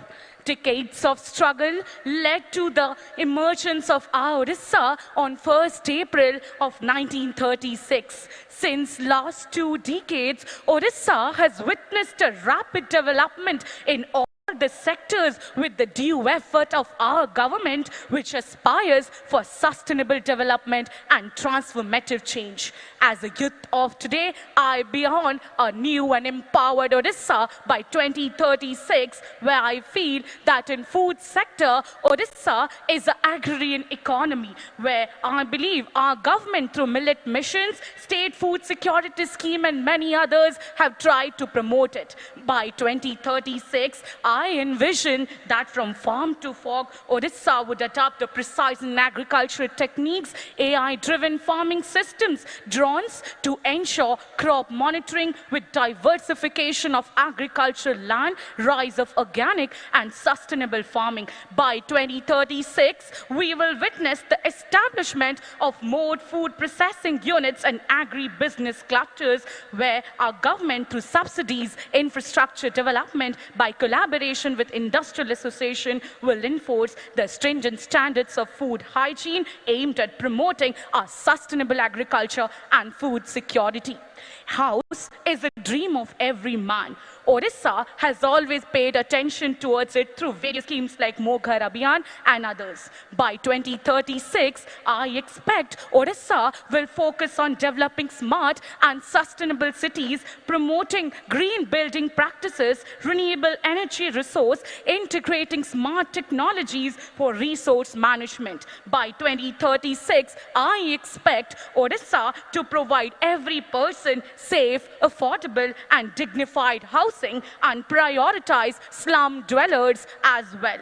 Decades of struggle led to the emergence of our Odisha on 1st April of 1936. Since last 2 decades, Odisha has witnessed a rapid development in all the sectors with the due effort of our government, which aspires for sustainable development and transformative change. As a youth of today, I beyond a new and empowered Odisha by 2036, where I feel that in food sector, Odisha is an agrarian economy, where I believe our government through millet missions, state food security scheme and many others have tried to promote it. By 2036, I envision that from farm to fork, Odisha would adopt the precise and agricultural techniques, AI-driven farming systems, drones to ensure crop monitoring with diversification of agricultural land, rise of organic and sustainable farming. By 2036, we will witness the establishment of more food processing units and agri-business clusters, where our government through subsidies, infrastructure development, by collaboration with industrial association will enforce the stringent standards of food hygiene aimed at promoting our sustainable agriculture and food security. House is a dream of every man. Odisha has always paid attention towards it through various schemes like Moghar Abhiyan and others. By 2036, I expect Odisha will focus on developing smart and sustainable cities, promoting green building practices, renewable energy resource, integrating smart technologies for resource management. By 2036, I expect Odisha to provide every person safe, affordable and dignified housing and prioritize slum dwellers as well.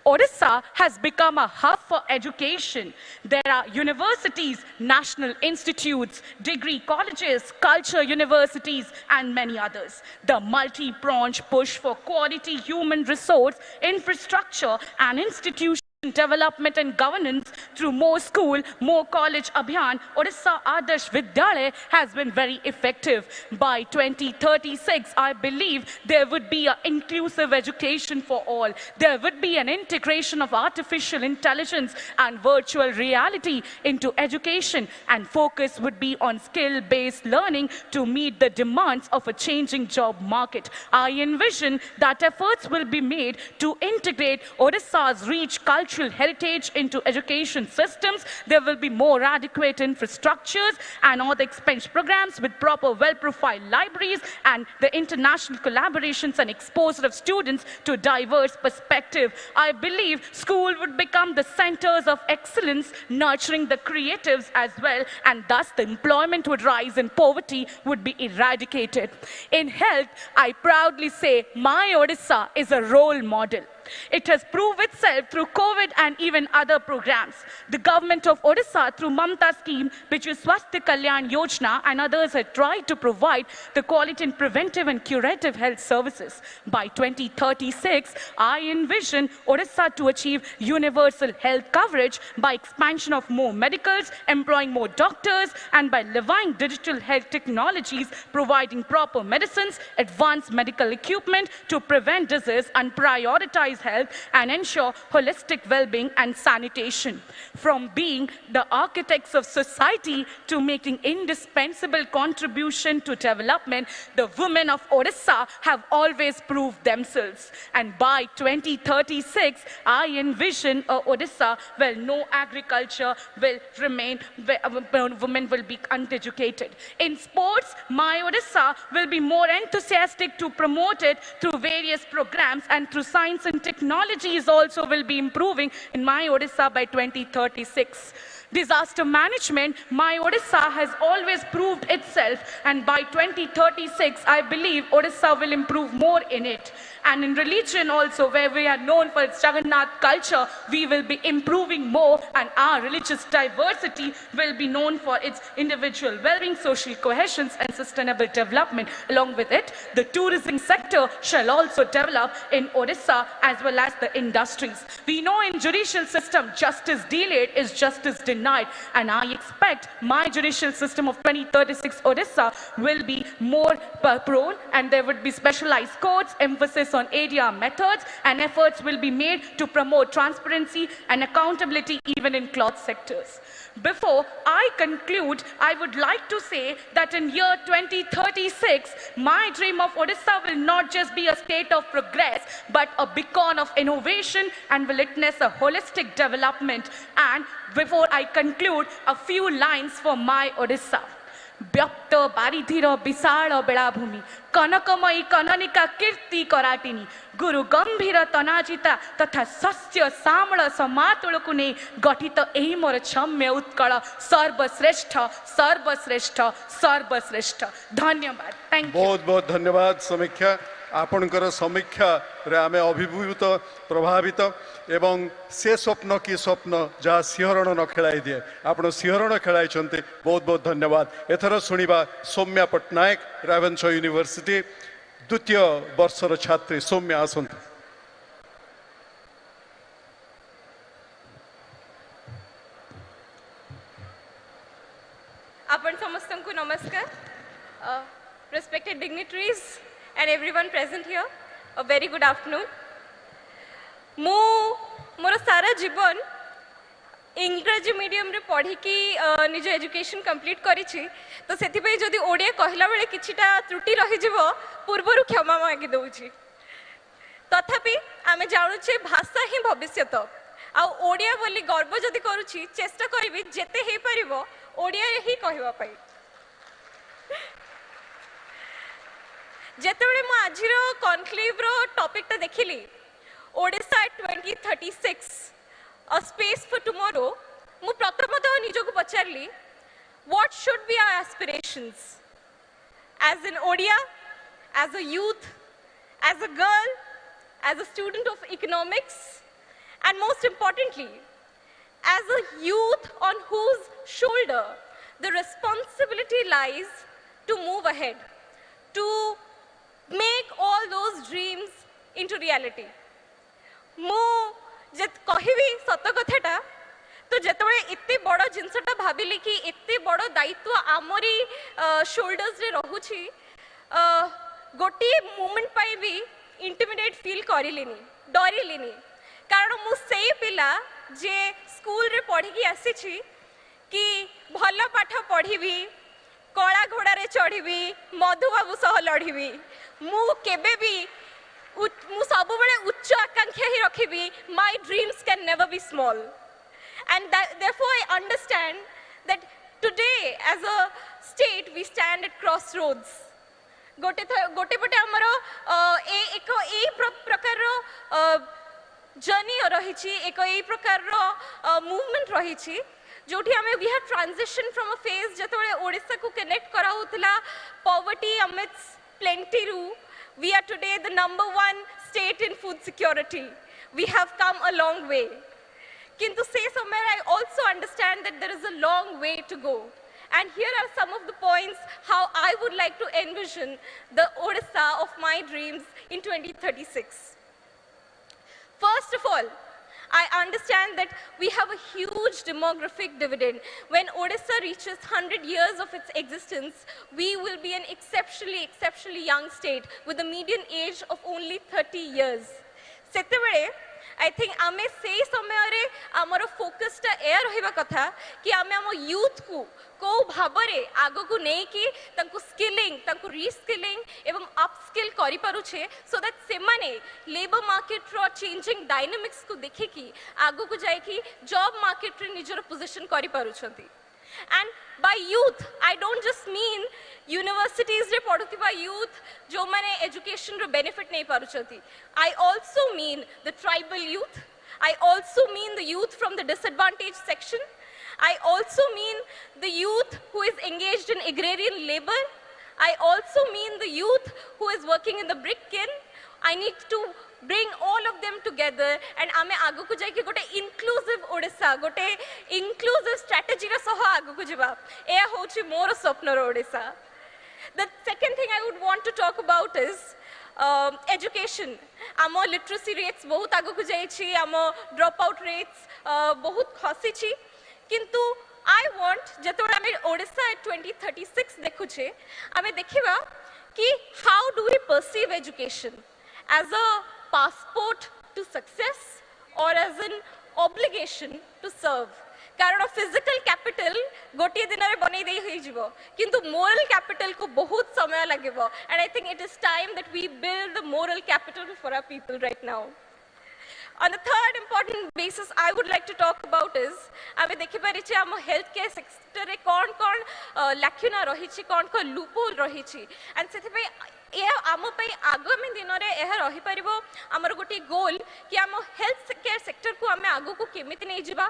Odisha has become a hub for education. There are universities, national institutes, degree colleges, culture universities, and many others. The multi-pronged push for quality human resource, infrastructure, and institutions development and governance through more school, more college Abhiyan, Odisha Adarsh Vidyalaya has been very effective. By 2036, I believe there would be an inclusive education for all. There would be an integration of artificial intelligence and virtual reality into education, and focus would be on skill-based learning to meet the demands of a changing job market. I envision that efforts will be made to integrate Odisha's rich cultural heritage into education systems. There will be more adequate infrastructures and all the expense programs with proper well-profiled libraries and the international collaborations and exposure of students to diverse perspective. I believe school would become the centers of excellence, nurturing the creatives as well, and thus the employment would rise and poverty would be eradicated. In health, I proudly say my Odisha is a role model. It has proved itself through COVID and even other programs. The government of Odisha, through Mamta scheme, which is Swasthya Kalyan Yojana, and others have tried to provide the quality in preventive and curative health services. By 2036, I envision Odisha to achieve universal health coverage by expansion of more medicals, employing more doctors, and by levying digital health technologies, providing proper medicines, advanced medical equipment to prevent disease and prioritize health and ensure holistic well-being and sanitation. From being the architects of society to making indispensable contribution to development, the women of Odisha have always proved themselves. And by 2036, I envision a Odisha where no agriculture will remain, where women will be uneducated. In sports, my Odisha will be more enthusiastic to promote it through various programs, and through science and technologies also will be improving in my Odisha by 2036. Disaster management, my Odisha has always proved itself, and by 2036, I believe Odisha will improve more in it. And in religion also, where we are known for its Jagannath culture, we will be improving more, and our religious diversity will be known for its individual well-being, social cohesion, and sustainable development. Along with it, the tourism sector shall also develop in Odisha as well as the industries. We know in judicial system, justice delayed is justice denied, and I expect my judicial system of 2036 Odisha will be more prone, and there would be specialized courts, emphasis on area methods, and efforts will be made to promote transparency and accountability even in cloth sectors. Before I conclude, I would like to say that in year 2036, my dream of Odisha will not just be a state of progress, but a beacon of innovation, and will witness a holistic development. And before I conclude, a few lines for my Odisha. व्यक्त बारिधिर विशाल बेलाभूमि कनकमयी कननिका कीर्ति कराटिनी गुरु गंभीर तनाजिता तथा सस्य सामल समातुलकु नै गठित एही मोर क्षम्य उत्कल सर्वश्रेष्ठ सर्वश्रेष्ठ सर्वश्रेष्ठ। धन्यवाद। Thank you. बहुत बहुत धन्यवाद समीक्षा। आपणकर समीक्षा रे आमे अभिभूत प्रभावित एवं से स्वप्न की स्वप्न जहाँ सिंहरण न खेलाई दिए आपण सिंहरण खेलाई। बहुत बहुत धन्यवाद। एथर शुणा सौम्या पट्टनायक रेवेन्सा यूनिवर्सिटी द्वितीय वर्षर छात्री। सौम्या आसतु। आपण समस्तंकु नमस्कार। Respected dignitaries and everyone present here, a very good afternoon. मु मोर सारा जीवन इंग्रजी मीडियम रे पढ़ी की निज एजुकेशन कंप्लीट करिछि, तो सेति पई जदि ओडिया कहला बेले किछिटा त्रुटि रहि जिवो पूर्वरु क्षमा मागी दउछि। तथापि आमे जानु छे भाषा ही भविष्यत आ ओडिया बोली गर्व जदि करूछि चेष्टा करबी जेते हे परिबो ओडिया ही कहवा पई। जेतेबेले मु आजिर कॉन्क्लेव रो टॉपिक ता देखिली Odisha 2036 a space for tomorrow, मु प्रथमतः निजको पचारली what should be our aspirations as an Odia, as a youth, as a girl, as a student of economics, and most importantly as a youth on whose shoulder the responsibility lies to move ahead, to make all those dreams into reality. मु जत कहिबी सत कथाटा तो जेतबे इत्ते बड़ जिनसटा भाबिली कि इत्ते बड़ दायित्व Amri shoulders रे रहुछि, गोटी मोमेंट पाई भी इंटिमिडेट फील करिलिनी, डरिलिनी। कारण मु सेई पिला जे स्कूल रे पढ़ी की आसीछि कि भल पाठ पढ़ीबी, कला घोड़ा रे चढ़ीबी, मधु बाबू सह लढ़ीबी। मु केबे भी मु सबु बळे उच्च आकांक्षा ही रखिबी। My dreams can never be small, and therefore I understand that today as a state we stand at crossroads. गोटे पटे हमरो एक प्रकार रो जर्नी रहिछि, एक प्रकार रो मूवमेंट रहिछि जोठी हमें we have transition from a phase जतबे ओडिसा को कनेक्ट करा होतला poverty amidst plenty रू we are today the #1 state in food security. we have come a long way. Kintu say somewhere I also understand that there is a long way to go. And here are some of the points how I would like to envision the Odisha of my dreams in 2036. First of all, I understand that we have a huge demographic dividend. When Odisha reaches 100 years of its existence, we will be an exceptionally young state with a median age of only 30 years. Setebele, I think ame sei samayare amaro focus ta air hoiba katha ki ame amo youth ku ko bhabare ago ku nei ki tanku skilling tanku reskilling ebam upskill kari paruche so that semane labor market ro changing dynamics ku dekhi ki ago ku jai ki job market re nijor position kari paruchanti. And by youth, I don't just mean universities re paduଥିବା youth jo mane education ro benefit nei paruchati. I also mean the tribal youth. I also mean the youth from the disadvantaged section. I also mean the youth who is engaged in agrarian labor. I also mean the youth who is working in the brick kiln. I need to bring all of them together and ame aguku jai ki gote inclusive Odisha, gote inclusive strategy ra saha aguku jiba. Eya hochi mor swapna ro Odisha. The second thing I would want to talk about is education. Amo literacy rates bahut aguku jaichi, amo dropout rates bahut khasichi. Kintu I want jetore ame Odisha at 2036 dekhuche, ame dekhiba ki how do we perceive education as a passport to success or as an obligation to serve. Karon physical capital gotiye dinare banai dei hoyi jibo, kintu moral capital ko bahut samay lagibo, and I think it is time that we build the moral capital for our people right now. On the third important basis I would like to talk about is ame dekhi pariche amo healthcare sector re kon lacuna rahichi, kon loophole rahichi, and sethipai आम आगामी दिन में यह रही पार आमर गोटे गोल कि आम हेल्थ केयर सेक्टर को आम आग को केमी नहीं जावा,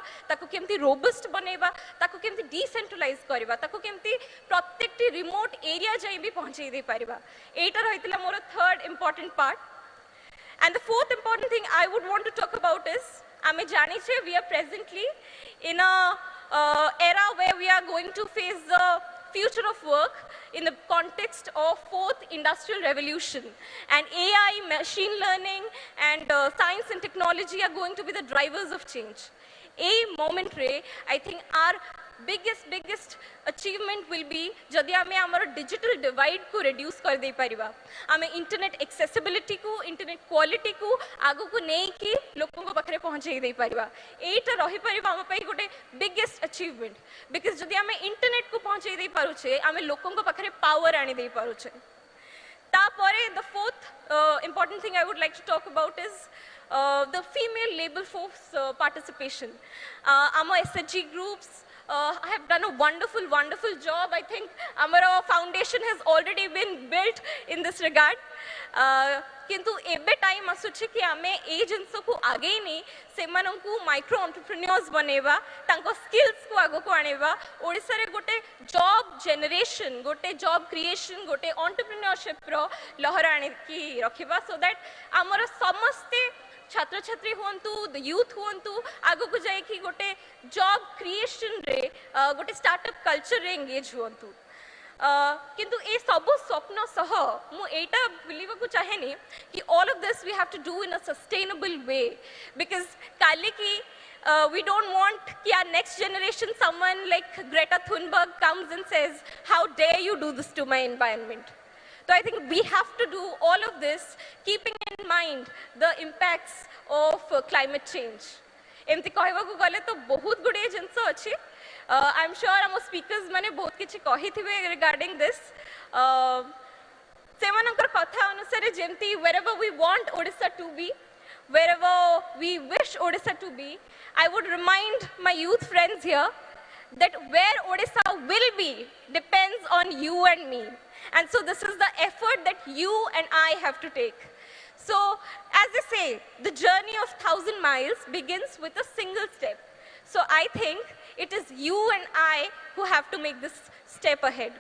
केमती रोबस्ट बनैबा, केमती डिसेंट्रलाइज करवा, केमती प्रत्येक रिमोट एरिया जाए भी पहुंचे दे पारिबा. एटा रहितला मोर third important part. And the fourth important thing I would want to talk about is आमे जानी छे we are presently in a era where we are going to face the future of work in the context of fourth industrial revolution, and AI, machine learning and science and technology are going to be the drivers of change. A moment re I think our biggest achievement will be जदि आमे आमर digital divide को reduce कर दे Paribas, आमे internet accessibility को, internet quality को आगो को नहीं कि लोगों को पाखरे पहुंचे दे पारिबा. एटा रही पारिबा आम पई गोटे biggest achievement, because जदि आमे internet को पहुंचे दे पारुछे आमे लोगों को पाखरे power आनी दे पारुछे. तापरे the fourth important thing I would like to talk about is the female labor force participation. Our SHG groups have done a wonderful job. I think our foundation has already been built in this regard. किंतु एबे time आसुछि कि आमे ए जिंस को आगे नहीं सेमानंकु micro entrepreneurs बनेबा, तांको skills को आगो को आनेबा, ओडिसा रे गोटे जॉब जनरेशन, गोटे जॉब क्रिएशन, गोटे एंटरप्रेन्योरशिप रो लहर आने की रखिबा, सो दैट हमर समस्ते छात्र छात्री हुंतु, द यूथ हुंतु आगो को जाय कि गोटे जॉब क्रिएशन रे गोटे स्टार्टअप कल्चर रे एंगेज हुंतु. किंतु ए सब स्वप्न सह मु एटा बिलीव को चाहेनी कि all of this we have to do in a sustainable way, because काले की we don't want कि our next generation someone like Greta Thunberg comes and says how dare you do this to my environment. So I think we have to do all of this keeping in mind the impacts of climate change. एमती कहवा को गले तो बहुत गुड़े जिनस अच्छी. I'm sure our speakers माने बहुत किछि कही थिबे regarding this. सेमानकर कथा अनुसारे जेमती wherever we want Odisha to be, wherever we wish Odisha to be, I would remind my youth friends here that where Odisha will be depends on you and me. And so this is the effort that you and I have to take. So as they say, the journey of 1,000 miles begins with a single step. So I think it is you and I who have to make this step ahead.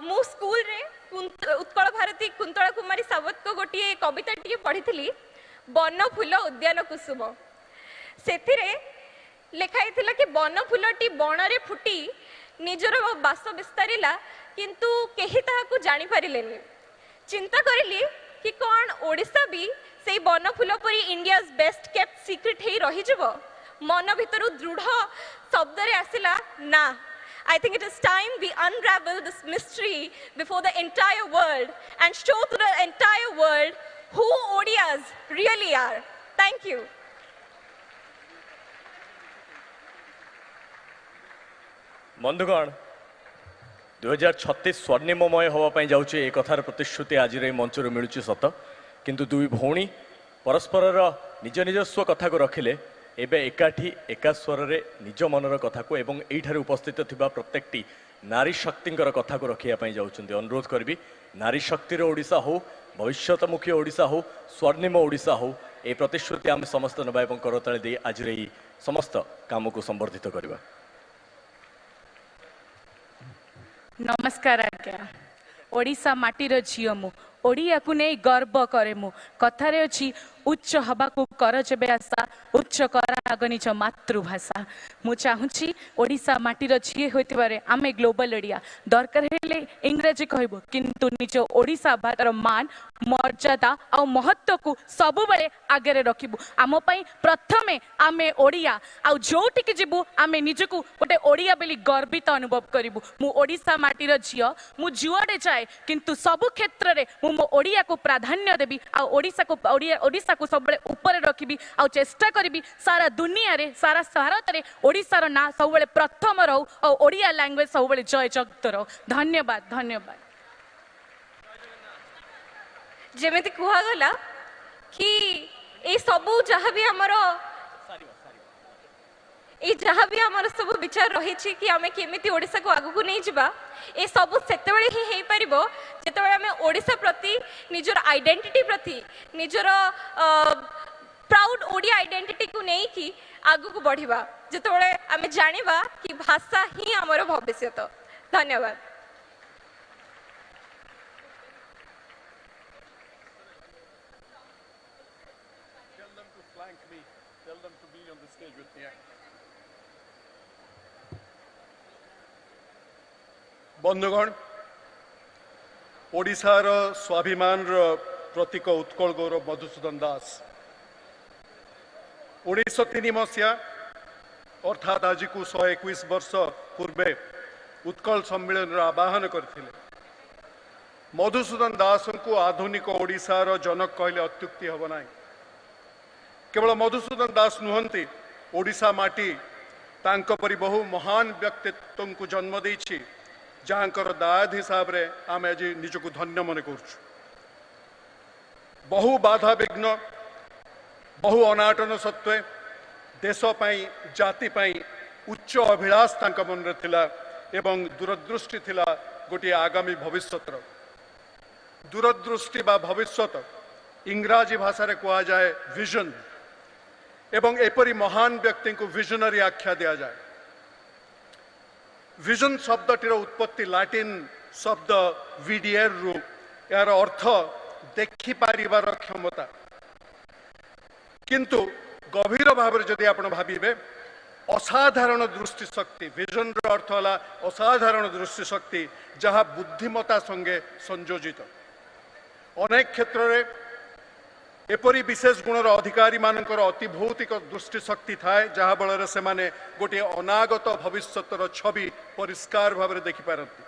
मु school रे उत्कल भारती कुंतला कुमारी सावत को गोटे कविता टिके पढ़ी, बन फूल उद्यान कुसुम सेथिरे लेखाई थिला कि बन फूलटी बणरे फुटी निजर बास विस्तारिला किंतु केही ताहाकू जानि पारिलेनी। चिंता करिली कि कौन ओडिशा भी से बन फूल परी इंडियाज बेस्ट केप्ट सीक्रेट हे रही जबो। मन भितर दृढ़ शब्द रे आसिला ना। I think it is time we unravel this mystery before the entire world and show to the entire world who Odias really are. Thank you. बंधुगण 2036 स्वर्णिममय होवाई जाऊे एक कथार प्रतिश्रुति आज मंचर मिलूँ सत किंतु दुई भौणी परस्पर निज निजस्व कथा को रखिले एबे एकाठी एका स्वर रे निज मनर कथा को एवं एठारे उपस्थित थिबा प्रत्येकटी नारी शक्तिंकर कथा को रखिया जाउछन्ते। अनुरोध करबी नारी शक्तिर ओडिशा हो भविष्यतमुखी ओडिशा हो स्वर्णिम ओडिशा हो ए प्रतिश्रुति आम समस्त नबा एवं करताळे दे आज रे समस्त काम को संवर्धित करबा। नमस्कार आज्ञा। ओडिशा माटीर झियो मु ओडिया को नहीं गर्व करे मु कथारे अछि उच्च हवा को कर जेबे आशा उच्च करा आग निज मातृभाषा। मु चाहूँगी ओडिशा माटीर झिए होइतिबारे आमे ग्लोबल ओडिया दरकार हेले इंग्रजी कहबो किंतु निज ओडिशा भाषार मान मर्यादा और महत्व को सबु बेले आगे रखिबु। आम पई प्रथमे आमे ओडिया आ जोटिक जिबु आमे निजको गोटे ओडिया बेली गर्वित अनुभव करिबु। मु ओडिशा माटीर झियो मु जुआडे जाए किंतु सबु क्षेत्र रे मु मो ओडिया को प्राधान्य देबी आ ओडिशा को सब ऊपर रखिबी आ चेष्टा करिबी सारा दुनिया रे सारा भारत रे ओडिशा रो ना सब प्रथम रहू और ओडिया लैंग्वेज सब जय जगत रहू। धन्यवाद धन्यवाद। जेमेति कुहा गला कि ए सबु जहाँ भी हमर ए जहाँ भी हमर सब विचार रही कि आमे केमिति ओडिशा को आगु को नहीं जिबा ए सबु सेतेबेले ही हेई परिबो जेतेबेले आमे ओडिशा प्रति निजर आइडेंटिटी प्रति निजर प्राउड ओडिया आइडेंटिटी को नहीं कि आगु को बढ़िबा जेतेबेले आमे जानिबा कि भाषा ही हमर भविष्यत। धन्यवाद। बंधुगण ओडिशार स्वाभिमान प्रतीक उत्कल गौरव मधुसूदन दास 1903 मसीहा अर्थात आज को 121 वर्ष पूर्वे उत्कल सम्मेलन आह्वान करते। मधुसूदन दास को आधुनिक ओडिशार जनक कहले अत्युक्ति हम ना। केवल मधुसूदन दास नुहंती ओडिशा माटी तांको परि बहु महान व्यक्तित्व को जन्म देछि जहाँकर दाद हिसाब रे आम आज निजको धन्य मन कर। बहु बाधा विघ्न बहु अनाटन सत्वे देश पाई जाति पाई उच्च अभिलाष तांका मन रे थिला एवं दूरदृष्टि थिला गोटे आगामी भविष्यतर। दूरदृष्टि बा भविष्यत इंग्राजी भाषा रे कहा जाए विजन एवं एपरी महान व्यक्ति को विजनरी आख्या दिया जाए। विजन शब्दटीर उत्पत्ति लैटिन शब्द विडियर रु यार अर्थ देखि पारिबार क्षमता किंतु गभीर भाव जदि आप भाविबे असाधारण दृष्टि शक्ति विजन रो अर्थ होला असाधारण दृष्टि शक्ति जहाँ बुद्धिमता संगे संयोजित। अनेक क्षेत्र रे एपरी विशेष गुणर अधिकारी मानकर अति भौतिक दृष्टि शक्ति थाए जहाँ बल से माने गोटे अनागत भविष्यतर छवि परिष्कार भाव में देखिपारती।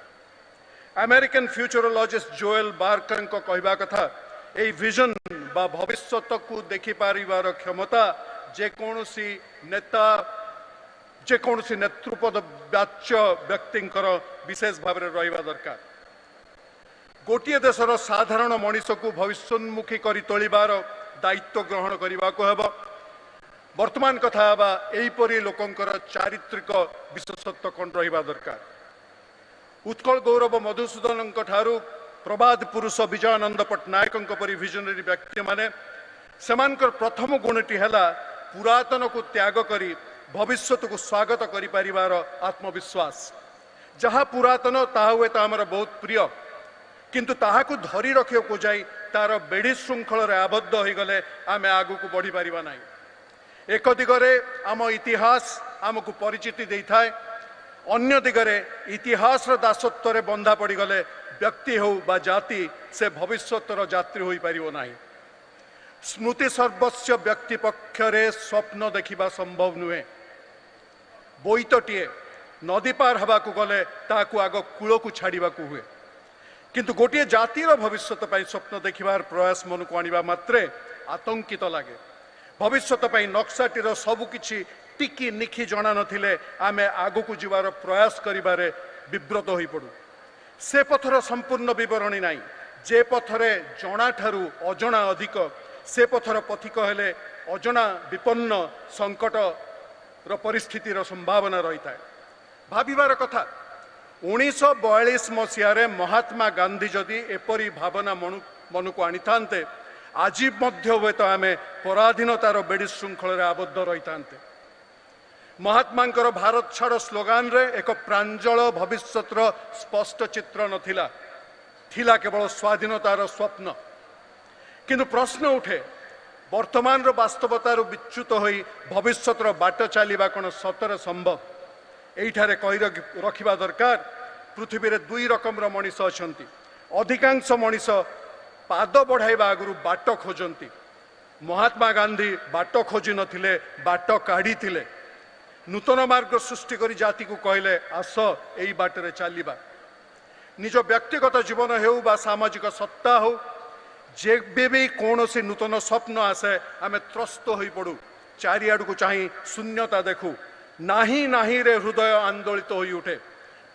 अमेरिकन फ्यूचरोलॉजिस्ट जोएल बार्कर कहवा कथा यही विजन बा भविष्यत को देखिपार क्षमता जेकोसी नेता जेकोसी नेतृपद वाच्य व्यक्तिंकर विशेष भाव में रहिबा दरकार। गोटे देशर साधारण मनीष को भविष्योन्मुखी करी तोलिबार दायित्व ग्रहण करने को हेब। वर्तमान कथा यहीपरि लोकंकर चारित्रिक विशेषत्व कौन रहिबा दरकार। उत्कल गौरव मधुसूदन ठारू प्रबाद पुरुष विजयानंद पट्टनायक परी विजनरी व्यक्ति माने सेमानकर प्रथम गुणटी हैला पुरातन को त्याग करी भविष्यत को स्वागत करि परिवार आत्मविश्वास। जहाँ पुरातन ताहा हुए ता हमर बहुत प्रिय किंतु ताहा को धरी रखियो को जाई तार बेड़ी श्रृंखल आबद्ध हो गले आम आगु को बढ़ी पारिबा नाही। एक दिगरे आम इतिहास आमको परिचिति दे थाए, अन्य दिगरे इतिहास दासत्व रे बंधा पड़ी गले व्यक्ति हो बा जाति से भविष्यतर यात्री हो पारिबो नाही। स्मृति सर्वस्व व्यक्ति पक्षरे स्वप्न देखिबा संभव नुहे। बोईतटीए नदी पार हवा को गले ताकू आग कूल को छाड़ा हुए, किंतु गोटे जातिर भविष्यत स्वप्न देखिबार प्रयास मन को आनिबा मात्रे आतंकित लगे। भविष्यत नक्साटीर सबुकिछि टिकी निखि जना नथिले आमे आगकू जीवार प्रयास करिबारे विब्रत होई पड़ू। से पथर संपूर्ण विवरणी नाही, जे पथरे जना ठारू अजना अधिक से पथर पथिक हेले अजना विपन्न संकट रो परिस्थितिर संभावना रही थाए। भाविबार कथा 1942 मसीह महात्मा गांधी जदि एपरी भावना मन को आनी थांते आज हुए तो आम पराधीनतार बेड़ी श्रृंखल आबद्ध रही थांते। महात्मा भारत छाड़ स्लोगान रे एक प्रांजल भविष्यतर स्पष्ट चित्र नथिला, थिला केवल स्वाधीनतार स्वप्न। किंतु प्रश्न उठे वर्तमान वास्तवतार विच्युत होई भविष्यतर बाट चलवा कौन सतरे संभव? एठारे कही रखिबा दरकार पृथ्वी रे दुई रकम मनीष अछंती। अधिकांश मनीष पाद बढ़ाइबा आगु बाट खोजंती। महात्मा गांधी बाट खोजी नथिले, बाट काढ़ी थिले। नूतन मार्ग सृष्टि करी जाति को कहले आस एई बाटरे चलिबा। निज व्यक्तिगत जीवन हेउ बा सामाजिक सत्ता हो, जेबे भी कौनसी नूतन स्वप्न आसे आमे त्रस्त होई पड़ू, चारिआड़ को चाही शून्यता देखू, नाही नाही रे हृदय आंदोलित होई उठे।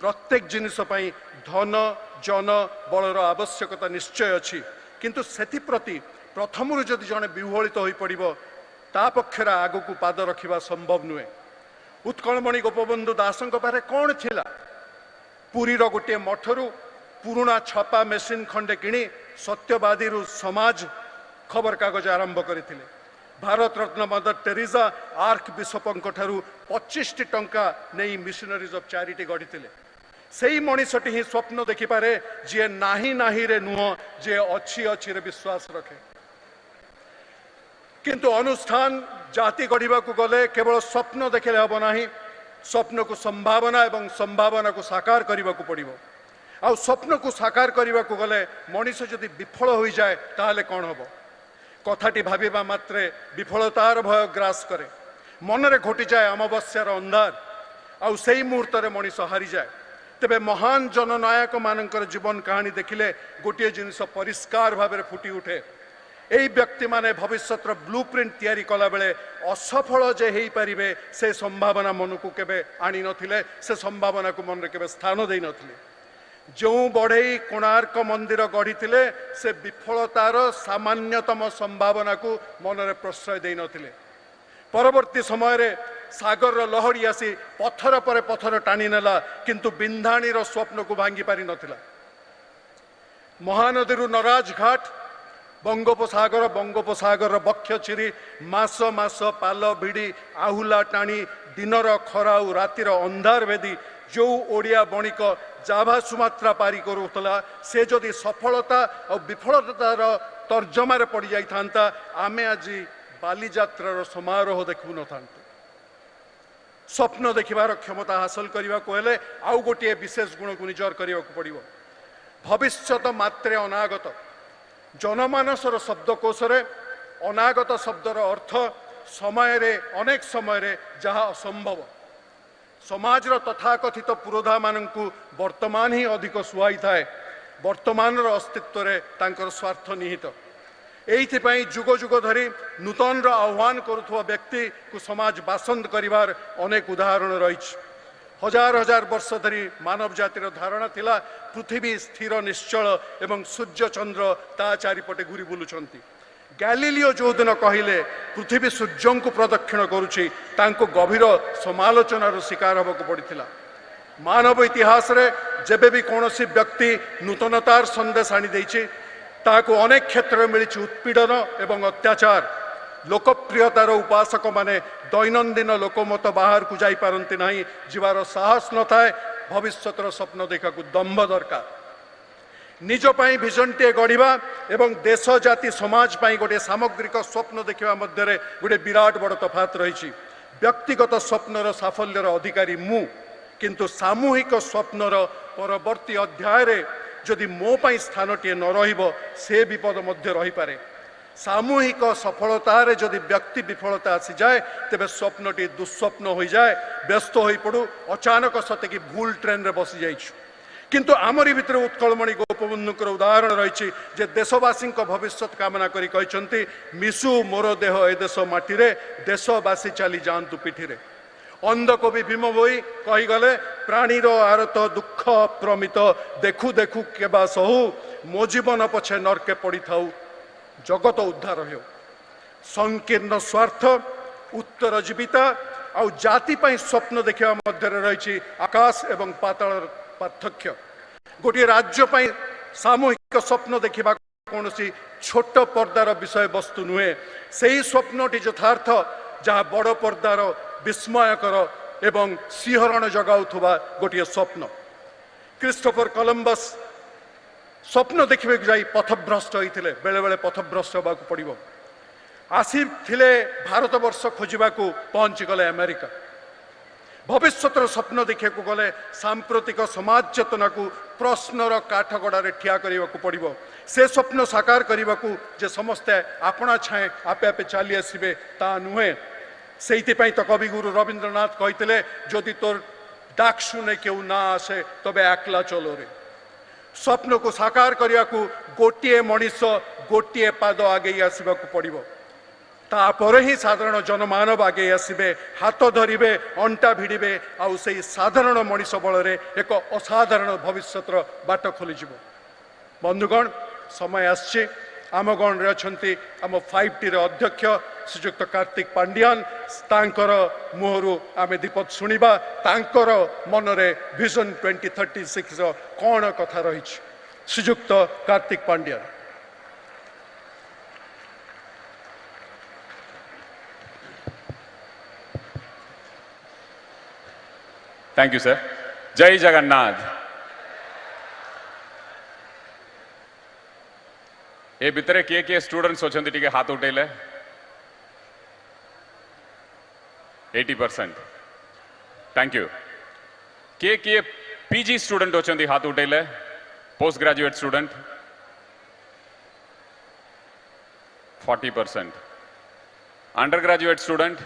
प्रत्येक जिनिस पई धन जन बलर आवश्यकता निश्चय अछि, किंतु सेति प्रति प्रथमरु जदि जने विह्वलित होई पड़िबो ता पक्षरा आगकू पाद रखिबा संभव नुहे। उत्कलमणि गोपबंधु दासंक पारे कौन थिला? पुरीर गोटे मठरू पुराणा छपा मेसीन खंडे किणी सत्यवादी समाज खबर कागज आरंभ करथिले। Bharat Ratna mother Teresa arc बिशपंक ठारू 25 टंका नहीं मिशनरीज ऑफ चैरिटी गढ़ी। से मनीषटी ही स्वप्न देखिपारे जे नाही नाही रे नुह, जे अच्छी अच्छी रे विश्वास रखे। किंतु अनुष्ठान जाति गढ़ा को गले केवल स्वप्न देखले हम ना, स्वप्न को संभावना एवं संभावना को साकार करने को पड़ो। आ स्वप्न को साकार करने को गले मनीष जदि विफल हो जाए ताहले कौन हम? कथाटी भाविबा मात्रे विफलतार भय ग्रास करे, मनरे घटी जाए अमावस्यार अंधार, आउ सेई मुहूर्त रे मनीष हारी जाए। तेबे महान जननायक मानकर जीवन कहानी देखिले गोटे जिनिस परिष्कार भाव फुटी उठे। यही व्यक्ति माने भविष्यतर ब्लूप्रिंट तैयारी कला बेले असफल जे हेई परिबे से संभावना मन को केबे आनी नथिले, से संभावना को मन रे केबे स्थान देई नथिले। जो बढ़ई कोणार्क मंदिर गढ़ी से विफलतार सामान्यतम संभावना को मन रे प्रश्रय देई नथिले। परवर्ती समय रे सागर लहड़ी आसी पत्थर पर पत्थर टाणी नेला, किंतु बिंधाणीर स्वप्न को भांगी पारि नथिला। महानदी नराज घाट बंगोपसागर बक्ष चिरी मास मास पाल भिड़ी आहुला टाणी दिनर खरा रातिर अंधार भेदी जो ओडिया बणिक जाभा सुमात्रा पारी करूला, से जदि सफलता और विफलतार तर्जमार पड़ जाता आमे आज बालीजात्रार समारोह देखु न था। स्वप्न देखिबार क्षमता हासिल करने को हेले आउ गोटे विशेष गुण को निजर करने को पड़ो। भविष्यत मात्रे अनागत। जनमानसर शब्दकोश रे अनागत शब्दर अर्थ समय रे अनेक समय रे जहा असंभव। समाजर तथाकथित पुरोधा मानंकु वर्तमान ही अधिक सुहाई थाए। वर्तमान अस्तित्व रे तांकर स्वार्थ निहित। एइथिपाई जुग जुग धरी नूतन आह्वान करुथुवा व्यक्ति को समाज बासंद करिवार अनेक उदाहरण रही। हजार हजार वर्ष धरी मानव जातिर धारणा थिला पृथ्वी स्थिर निश्चल एवं सूर्य चंद्र ता चारिपटे घूरी बुलुचंती। गैलीलियो जो दिन कहले पृथ्वी सूर्य को प्रदक्षिण करुछि तांको गभीर समालोचनार शिकार होबको पड़िथिला। मानव इतिहास रे जेबे भी कोनोसी व्यक्ति नूतनतार संदेश आनी देछि ताको अनेक क्षेत्र में मिली उत्पीड़न एवं अत्याचार। लोकप्रियतार उपासक माने दैनंदिन लोकमत बाहर को जाई पारंती नहीं, जीवार साहस न थाए। भविष्यतर स्वप्न देखा को दम्भ दरकार। निज पाई विजनटे गढ़ा एवं देश जाति समाज पाई गोटे सामग्रिक स्वप्न देखा मध्य गोटे विराट बड़ तफात रही। व्यक्तिगत स्वप्नर साफल्यर अधिकारी मु, किंतु सामूहिक स्वप्नर परवर्ती अध्याय रे जदि मो पाई स्थानटीए न रहिबो से विपद मध्य रही पारे। सामूहिक सफलतार जदि व्यक्ति विफलता आसी जाए तेबे स्वप्नटी दुस्वप्न हो जाए, व्यस्त हो पड़ू, अचानक सते कि भूल ट्रेन रे बसी जाइछु। किंतु आमरी भितर उत्कलमणि गोपबंधुकर उदाहरण रही जे देशवासी भविष्य कामना करी कहते मिशु मोर देह ए देश माटी रे, देशवासी चली जातु पिठी रे। अंध कवि भीम बोई कहीगले प्राणीर आरत दुख प्रमित देखु देखु केबा सहु, मो जीवन पछे नरके पड़ी थाऊ जगत उद्धार हो। संकीर्ण स्वार्थ उत्तरजीविता आउ जाति पाई स्वप्न देखा मध्य रही आकाश एवं पाताल पार्थक्य। गोटे राज्य पाई सामूहिक स्वप्न देखा कौन छोट पर्दार विषय वस्तु नुहे, से ही स्वप्नटी यथार्थ जहाँ बड़ पर्दार विस्मयकर एवं सिंहरण जगाउथुवा गोटे स्वप्न। क्रिस्टोफर कोलंबस स्वप्न देखा जाई पथभ्रष्ट होते, बेले बेले पथभ्रष्ट होगा पड़ो। आसी भारत वर्ष खोजा पहुँची गले अमेरिका। भविष्यर स्वप्न देखा गले सांप्रतिक समाज चेतना को प्रश्नर काठगड़े ठिया करने को पड़ो। से स्वप्न साकार करने को जे समस्ते आपणा छाए आपे आपे चली आसबे ता नुहे। से तो कविगुरु रवींद्रनाथ कहते जदि तोर डाक शुने क्यों ना आसे तबे एकला चलो रे। स्वप्न को साकार करने को गोटे मनीष गोटे पाद आगे आसवा पड़ो। तापर ही साधारण जनमानव आगे आसबे, हाथ धरिबे, अंटा भिड़े आउ से साधारण मनीष बल एक असाधारण भविष्यर बाट खोलीज। बंधुगण समय आसछि आम गण रे अछंती आम 5T रे अध्यक्ष श्रीजुक्त कार्तिक पांडियान। तांकर मुहरु आमे दीपद सुनिबा तांकर मनरे विजन 2036 रो कौन कथा रही। श्रीजुक्त Kartik Pandian. Thank you sir. जय जगन्नाथ। ए भितर किए स्टूडेंट्स अच्छा टी हाथ उठेले 80%। थैंक यू। किए पीजी स्टूडेंट अच्छा हाथ उठेले, post graduate student 40%। Under graduate student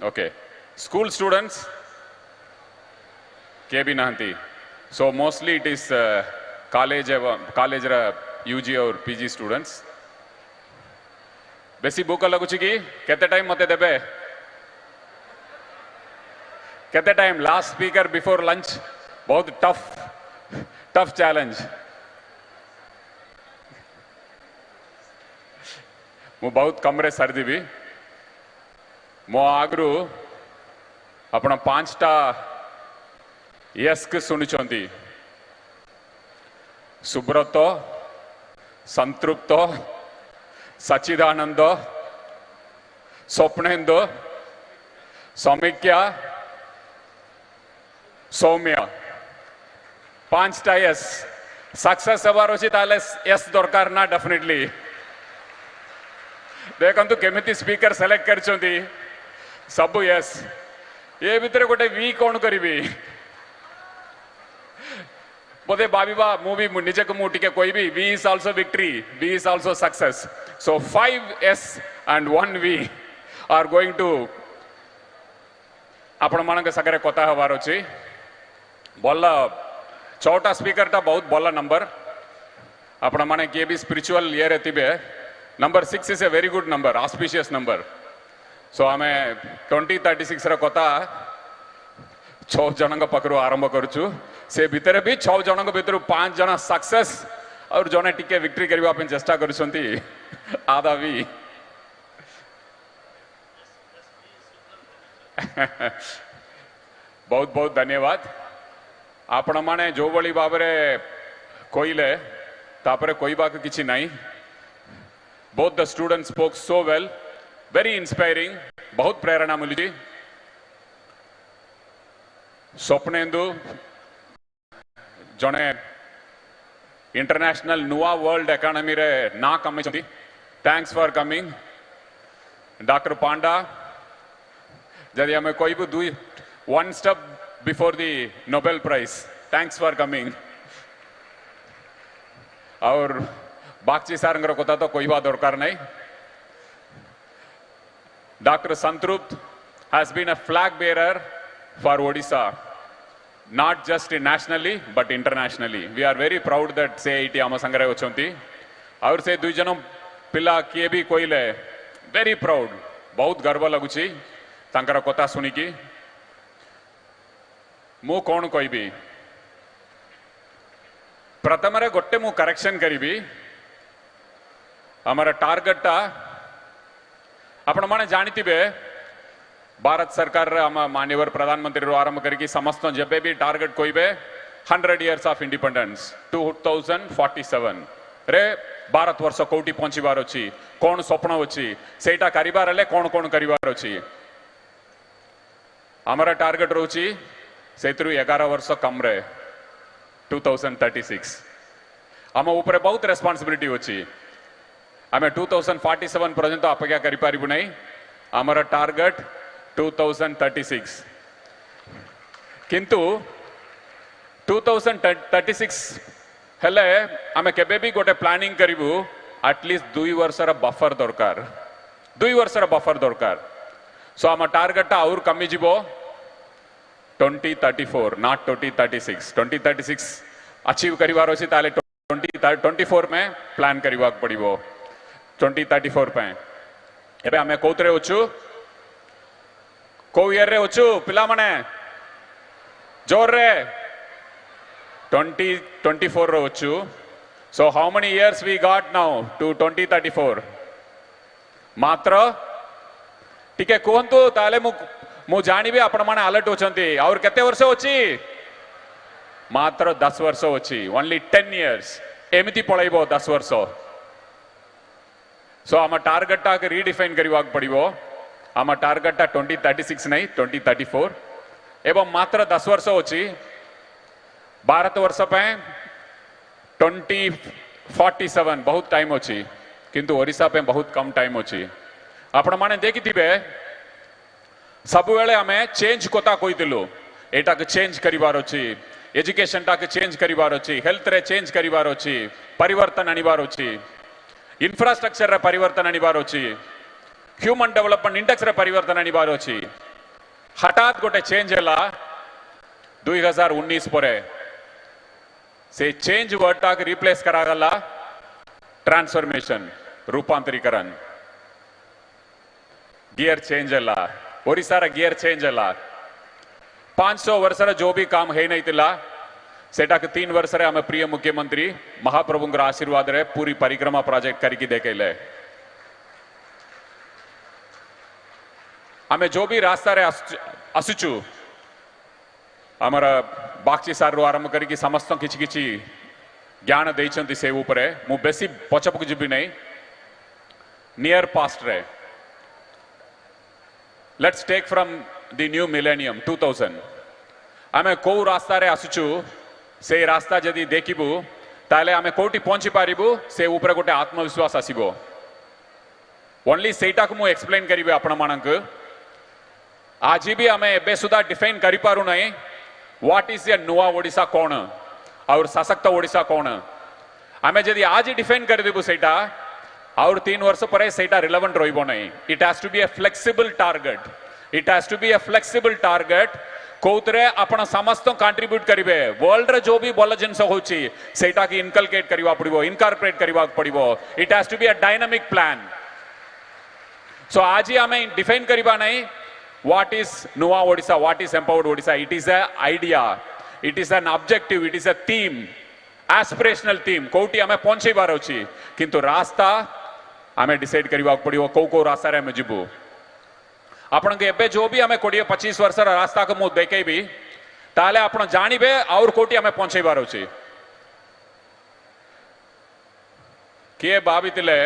okay. School students के भी नहांती। So mostly it is college UG और पीजी स्टूडेंट्स। बेसी भूख लगुच कि केते टाइम मते देबे? केते time? Last speaker before lunch बहुत टफ चैलेंज। मु बहुत कमरे सारिदेवी। मो आगु आपण 5टा यस के शुणुंट। सुब्रत, संतृप्त, सच्चिदानंद, स्वप्नेन्दु, समीक्षा, सौम्य। 5टा यस सक्सेस हबार अच्छी ताले यस दरकार ना डेफिनेटली। देखंतु केमिति स्पीकर सेलेक्ट करछंती सबु यस। ये भितर गोटे वी कौन करी बोधे भाविबा मु भी निजे को मुझे कोई भी we is also victory, we is also success. So 5 S and 1 V are going to आपण मान सागर कथा हबार अच्छी। भल 6टा स्पीकर टा बहुत भल नंबर। आपण माने किए भी स्पिरिचुअल ये थे। Number 6 is a very good number, auspicious number. So आम 2036 कथा 6 जन पाखु आरंभ करुचु। से भितर भी 6 जन भर 5 जन सक्सेस और जने टिके विक्ट्री करने चेष्टा करुछंती आधा भी। बहुत बहुत धन्यवाद। आपण माने जो बड़ी भाव कहले तापर कहवाक किसी नहीं। Both the students spoke so well, very inspiring, बहुत प्रेरणा मिली। स्वप्नेन्दु जड़े इंटरनेशनल नुआ वर्ल्ड इकोनॉमी रे ना कमी thanks for coming doctor Panda जदि आम कहबू दुई one step before the Nobel prize thanks for coming और बागची सार कथा तो कहवा दरकार नहीं डॉक्टर संतृप्त has been a flag bearer for Odisha not just nationally but internationally we are very proud that se iti ama sangare ochonti और से दुई जन पिला किए भी कहले वेरी प्राउड बहुत गर्व लगुची तांकर कथा सुनिकी मु कौन कहबी प्रथम गोटे मु करेक्शन करी आमर टार्गेटा आपण माने जानिथिबे भारत सरकार माननीय प्रधानमंत्री आरंभ करके समस्त जब भी टार्गेट कहबे 100 years ऑफ इंडिपेंडेंस 2047 रे भारत वर्ष कोटी पहुंचबार अच्छी कौन स्वप्न अच्छी सेटा करिबार ले कौन कौन करिबार अच्छी आमर टार्गेट रोची सेतरु 11 वर्ष कम रे 2036 आम ऊपर बहुत रेस्पॉन्सिबिलिटी अच्छी आम 2047 पर्यंत अपेक्षा करि पारिबु नहीं आमर टार्गेट 2036 किंतु 2036 हेले आमे केबे भी गोटे प्लानिंग करिवु एटलिस्ट 2 वर्षर बफर दरकार 2 वर्षर बफर दरकार सो आम टार्गेट और कमी जीवो 2034 नॉट 2036 2036 अचीव करिवार अछि ताले 2024 में प्लान करिवा पड़िबो 2034 पे एबे आमे कोतरे ओछु को ईयर रे ओछु पिला माने जोर रे 2024 रे ओछु so how many years we got now to 2034 मात्र टिके कोहंतु ताले मु जानिबे आपण माने अलर्ट होचंती और केते वर्ष होची मात्र 10 वर्ष होची ओनली 10 इयर्स एमिति पळैबो 10 वर्ष सो आम टार्गेट के रिडिफाइन करवा पड़ो आम टार्गेट 2036 नहीं 2034 एवं मात्र 10 वर्ष अच्छी भारत वर्ष पे 2047 बहुत टाइम अच्छी किंतु ओडिशा पे बहुत कम टाइम अच्छी आपण माने देखिथिबे सब बेले आमे चेंज कोता कहितलु एटा के चेंज करिवार अछि एजुकेशन टा के चेंज करिवार अछि हेल्थ रे चेंज करिवार अछि परिवर्तन आनिवार अछि इंफ्रास्ट्रक्चर रे परिवर्तन आनिबार अछि ह्यूमन डेवलपमेंट इंडेक्स रे परिवर्तन आनिबार अछि हठात गोटे चेंज हैला 2019 परे से चेंज वर्ड टाक रिप्लेस करा गला ट्रांसफॉर्मेशन रूपांतरीकरण गियर चेंज हैला ओडिसा रे गियर चेंज हैला 500 वर्ष रे जो भी काम है नहीं तिला सेटा के 3 वर्ष रे आम प्रिय मुख्यमंत्री महाप्रभु आशीर्वाद रे पूरी परिक्रमा प्रोजेक्ट करके देखेले आम जो भी रास्ता रे आसुचु आमर बागची सार आरंभ करके समस्त किछि किछि ज्ञान देइछंती से ऊपरे मु बेसी पछपक जिबि नहीं नियर पास्ट रे let's take from the new millennium 2000 आम को रास्ता रे आसुचु से रास्ता जदि देखिबू ताले आमे कोटी पहुंची पारिबू से ऊपर गोटे आत्मविश्वास आसीबो ओनली सेटा को मु एक्सप्लेन करिवे आपण मानक आज भी आमे एबे सुदा डिफाइन करि पारु नै व्हाट इज द नुआ ओडिसा कोन और सशक्त ओडिसा कोन आमे जदि आज डिफाइन कर देबू सेटा और 3 वर्ष परे सेटा रिलेवेंट रहिबो नै it has to be a flexible target it has to be a flexible target कौतरे आपण समस्त कंट्रीब्यूट करिवे वर्ल्ड रे जो भी भल जिनस होची सेटा की इनकलकेट करवा पड़िबो इनकॉर्पोरेट करवा पड़िबो it has to be a dynamic plan so आज ही हमें डिफाइन करवा नहीं व्हाट इज नुआ Odisha what is empowered Odisha it is a idea it is an objective it is a theme aspirational theme कोटी हमें पहुंचेबार अछि किंतु रास्ता हमें डिसाइड करवा पड़िबो को रास्ता रे हमें जिबू आपण के एबे जो भी हमें 20-25 वर्ष रास्ता को मु देखेबी ताले आपण जानिबे और कोटी हमें पहुंचेबार अछि किए भावितिले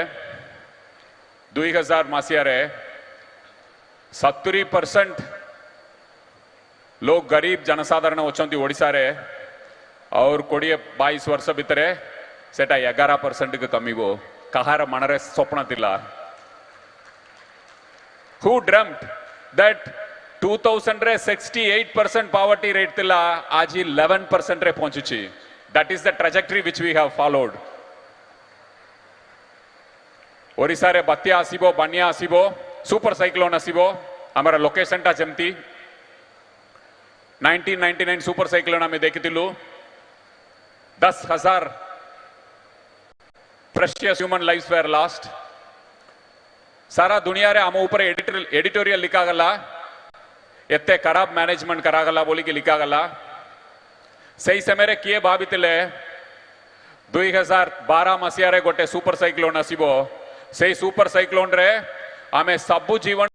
2000 मसीहा रे 70% लोग गरीब जनसाधारण होचंती ओडिसा रे और 20-22 वर्ष भितर सेटा 11% के कमिबो कहार मनरे स्वप्न थिला who dreamt that 2000 रे 68% poverty rate थिला आज 11% रे पहुंचुची that is the trajectory which we have followed Odisha रे बात्या आसीबो बन्या आसीबो सुपर साइक्लोन आसीबो हमारा लोकेशन टा जेमती 1999 सुपर साइक्लोन आमे देखिथिलु 10,000 precious human lives were lost सारा दुनिया रे आम ऊपर एडिटोरियल लिखा गला एते खराब मैनेजमेंट करा गला बोली कि लिखा गला सही समय रे किए भावितिले 2012 मसीहा रे गोटे सुपर साइक्लोन आसीबो से सुपर साइक्लोन रे आमे सबु जीवन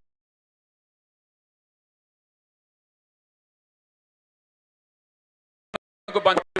को